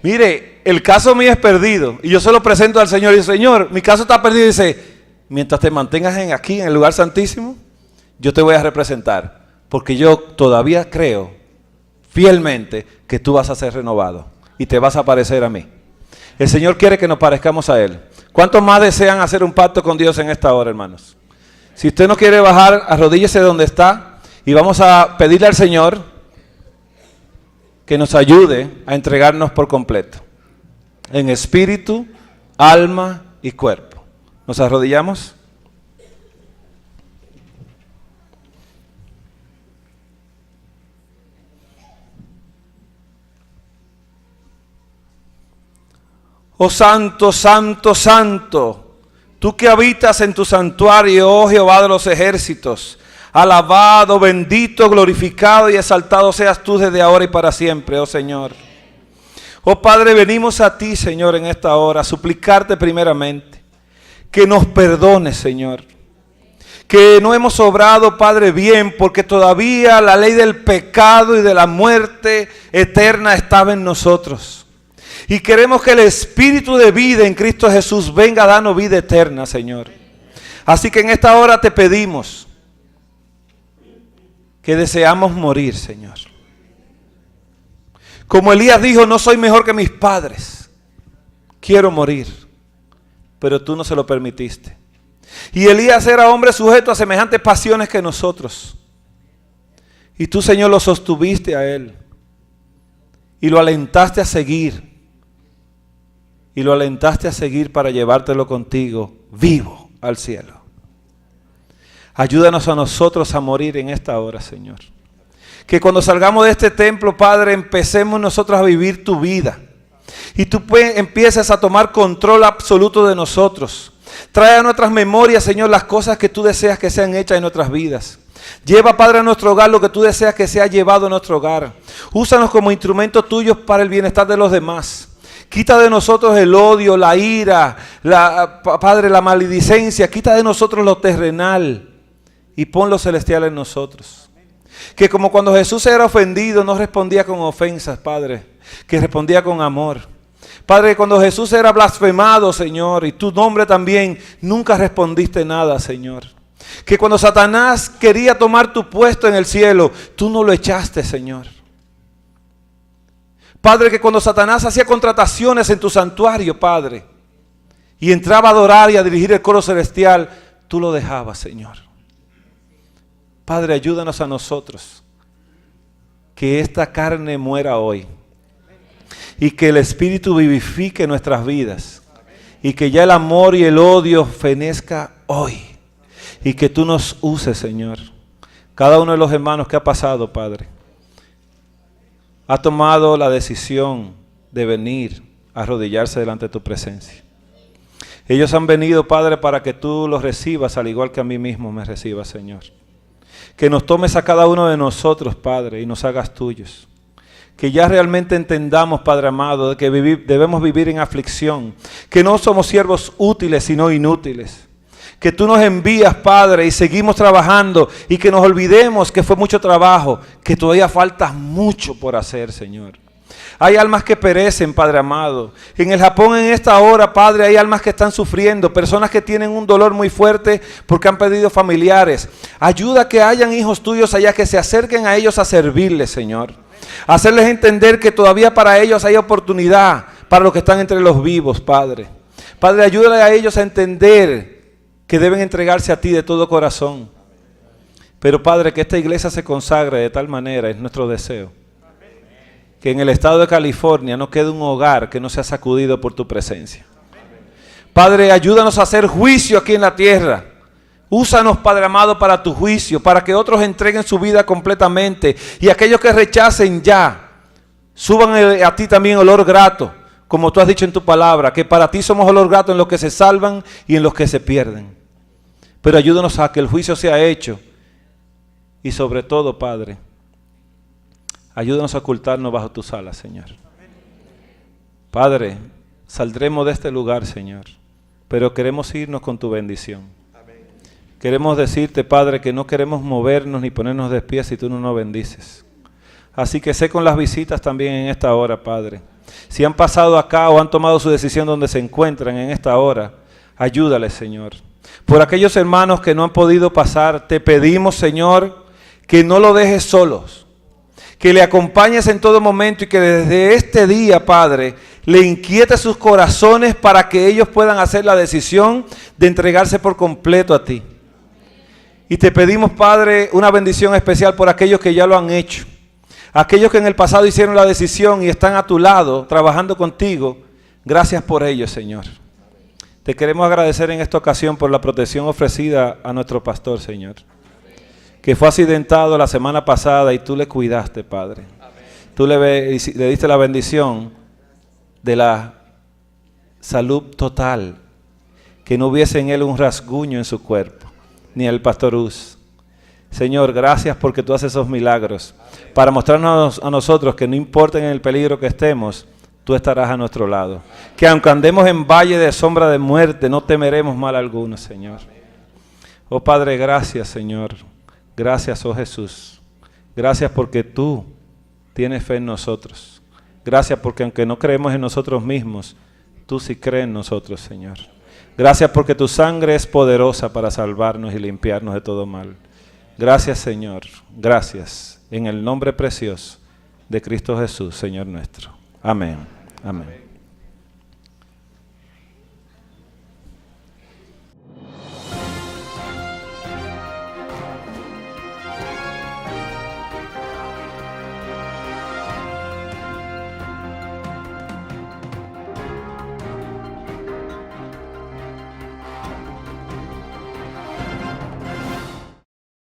Mire, el caso mío es perdido. Y yo se lo presento al Señor y digo, Señor, mi caso está perdido. Y dice, mientras te mantengas aquí, en el lugar santísimo, yo te voy a representar. Porque yo todavía creo fielmente que tú vas a ser renovado y te vas a parecer a mí. El Señor quiere que nos parezcamos a Él. ¿Cuántos más desean hacer un pacto con Dios en esta hora, hermanos? Si usted no quiere bajar, arrodíllese donde está y vamos a pedirle al Señor que nos ayude a entregarnos por completo, en espíritu, alma y cuerpo. ¿Nos arrodillamos? Oh santo, santo, santo, tú que habitas en tu santuario, oh Jehová de los ejércitos, alabado, bendito, glorificado y exaltado seas tú desde ahora y para siempre, oh Señor. Oh Padre, venimos a ti, Señor, en esta hora, a suplicarte primeramente que nos perdones, Señor. Que no hemos obrado, Padre, bien, porque todavía la ley del pecado y de la muerte eterna estaba en nosotros. Y queremos que el Espíritu de vida en Cristo Jesús venga a darnos vida eterna, Señor. Así que en esta hora te pedimos que deseamos morir, Señor. Como Elías dijo, no soy mejor que mis padres. Quiero morir. Pero tú no se lo permitiste. Y Elías era hombre sujeto a semejantes pasiones que nosotros. Y tú, Señor, lo sostuviste a él. Y lo alentaste a seguir. Y lo alentaste a seguir para llevártelo contigo vivo al cielo. Ayúdanos a nosotros a morir en esta hora, Señor. Que cuando salgamos de este templo, Padre, empecemos nosotros a vivir tu vida. Y tú empieces a tomar control absoluto de nosotros. Trae a nuestras memorias, Señor, las cosas que tú deseas que sean hechas en nuestras vidas. Lleva, Padre, a nuestro hogar lo que tú deseas que sea llevado a nuestro hogar. Úsanos como instrumentos tuyos para el bienestar de los demás. Quita de nosotros el odio, la ira, Padre, la maledicencia. Quita de nosotros lo terrenal y pon lo celestial en nosotros. Que como cuando Jesús era ofendido, no respondía con ofensas, Padre, que respondía con amor. Padre, cuando Jesús era blasfemado, Señor, y tu nombre también, nunca respondiste nada, Señor. Que cuando Satanás quería tomar tu puesto en el cielo, tú no lo echaste, Señor. Padre, que cuando Satanás hacía contrataciones en tu santuario, Padre, y entraba a adorar y a dirigir el coro celestial, tú lo dejabas, Señor. Padre, ayúdanos a nosotros, que esta carne muera hoy, y que el Espíritu vivifique nuestras vidas, y que ya el amor y el odio fenezca hoy, y que tú nos uses, Señor. Cada uno de los hermanos que ha pasado, Padre, ha tomado la decisión de venir a arrodillarse delante de tu presencia. Ellos han venido, Padre, para que tú los recibas, al igual que a mí mismo me recibas, Señor. Que nos tomes a cada uno de nosotros, Padre, y nos hagas tuyos. Que ya realmente entendamos, Padre amado, de que debemos vivir en aflicción. Que no somos siervos útiles, sino inútiles. Que tú nos envías, Padre, y seguimos trabajando, y que nos olvidemos que fue mucho trabajo, que todavía falta mucho por hacer, Señor. Hay almas que perecen, Padre amado. En el Japón en esta hora, Padre, hay almas que están sufriendo, personas que tienen un dolor muy fuerte porque han perdido familiares. Ayuda a que hayan hijos tuyos allá que se acerquen a ellos a servirles, Señor. Hacerles entender que todavía para ellos hay oportunidad, para los que están entre los vivos, Padre. Padre, ayúdale a ellos a entender que deben entregarse a ti de todo corazón. Pero, Padre, que esta iglesia se consagre de tal manera, es nuestro deseo. Que en el estado de California no quede un hogar que no sea sacudido por tu presencia. Padre, ayúdanos a hacer juicio aquí en la tierra. Úsanos, Padre amado, para tu juicio, para que otros entreguen su vida completamente. Y aquellos que rechacen ya, suban a ti también olor grato, como tú has dicho en tu palabra, que para ti somos olor grato en los que se salvan y en los que se pierden. Pero ayúdanos a que el juicio sea hecho. Y sobre todo, Padre, ayúdanos a ocultarnos bajo tus alas, Señor. Padre, saldremos de este lugar, Señor, pero queremos irnos con tu bendición. Queremos decirte, Padre, que no queremos movernos ni ponernos de pie si tú no nos bendices. Así que sé con las visitas también en esta hora, Padre. Si han pasado acá o han tomado su decisión donde se encuentran en esta hora, ayúdales, Señor. Por aquellos hermanos que no han podido pasar, te pedimos, Señor, que no lo dejes solos, que le acompañes en todo momento y que desde este día, Padre, le inquiete sus corazones para que ellos puedan hacer la decisión de entregarse por completo a ti. Y te pedimos, Padre, una bendición especial por aquellos que ya lo han hecho. Aquellos que en el pasado hicieron la decisión y están a tu lado, trabajando contigo, gracias por ellos, Señor. Te queremos agradecer en esta ocasión por la protección ofrecida a nuestro pastor, Señor, que fue accidentado la semana pasada y tú le cuidaste, Padre. Tú le diste la bendición de la salud total, que no hubiese en él un rasguño en su cuerpo, ni el pastor Uz. Señor, gracias porque tú haces esos milagros para mostrarnos a nosotros que no importa en el peligro que estemos, tú estarás a nuestro lado. Que aunque andemos en valle de sombra de muerte, no temeremos mal alguno, Señor. Oh Padre, gracias, Señor. Gracias, oh Jesús. Gracias porque tú tienes fe en nosotros. Gracias porque aunque no creemos en nosotros mismos, tú sí crees en nosotros, Señor. Gracias porque tu sangre es poderosa para salvarnos y limpiarnos de todo mal. Gracias, Señor. Gracias. En el nombre precioso de Cristo Jesús, Señor nuestro. Amén. Amén.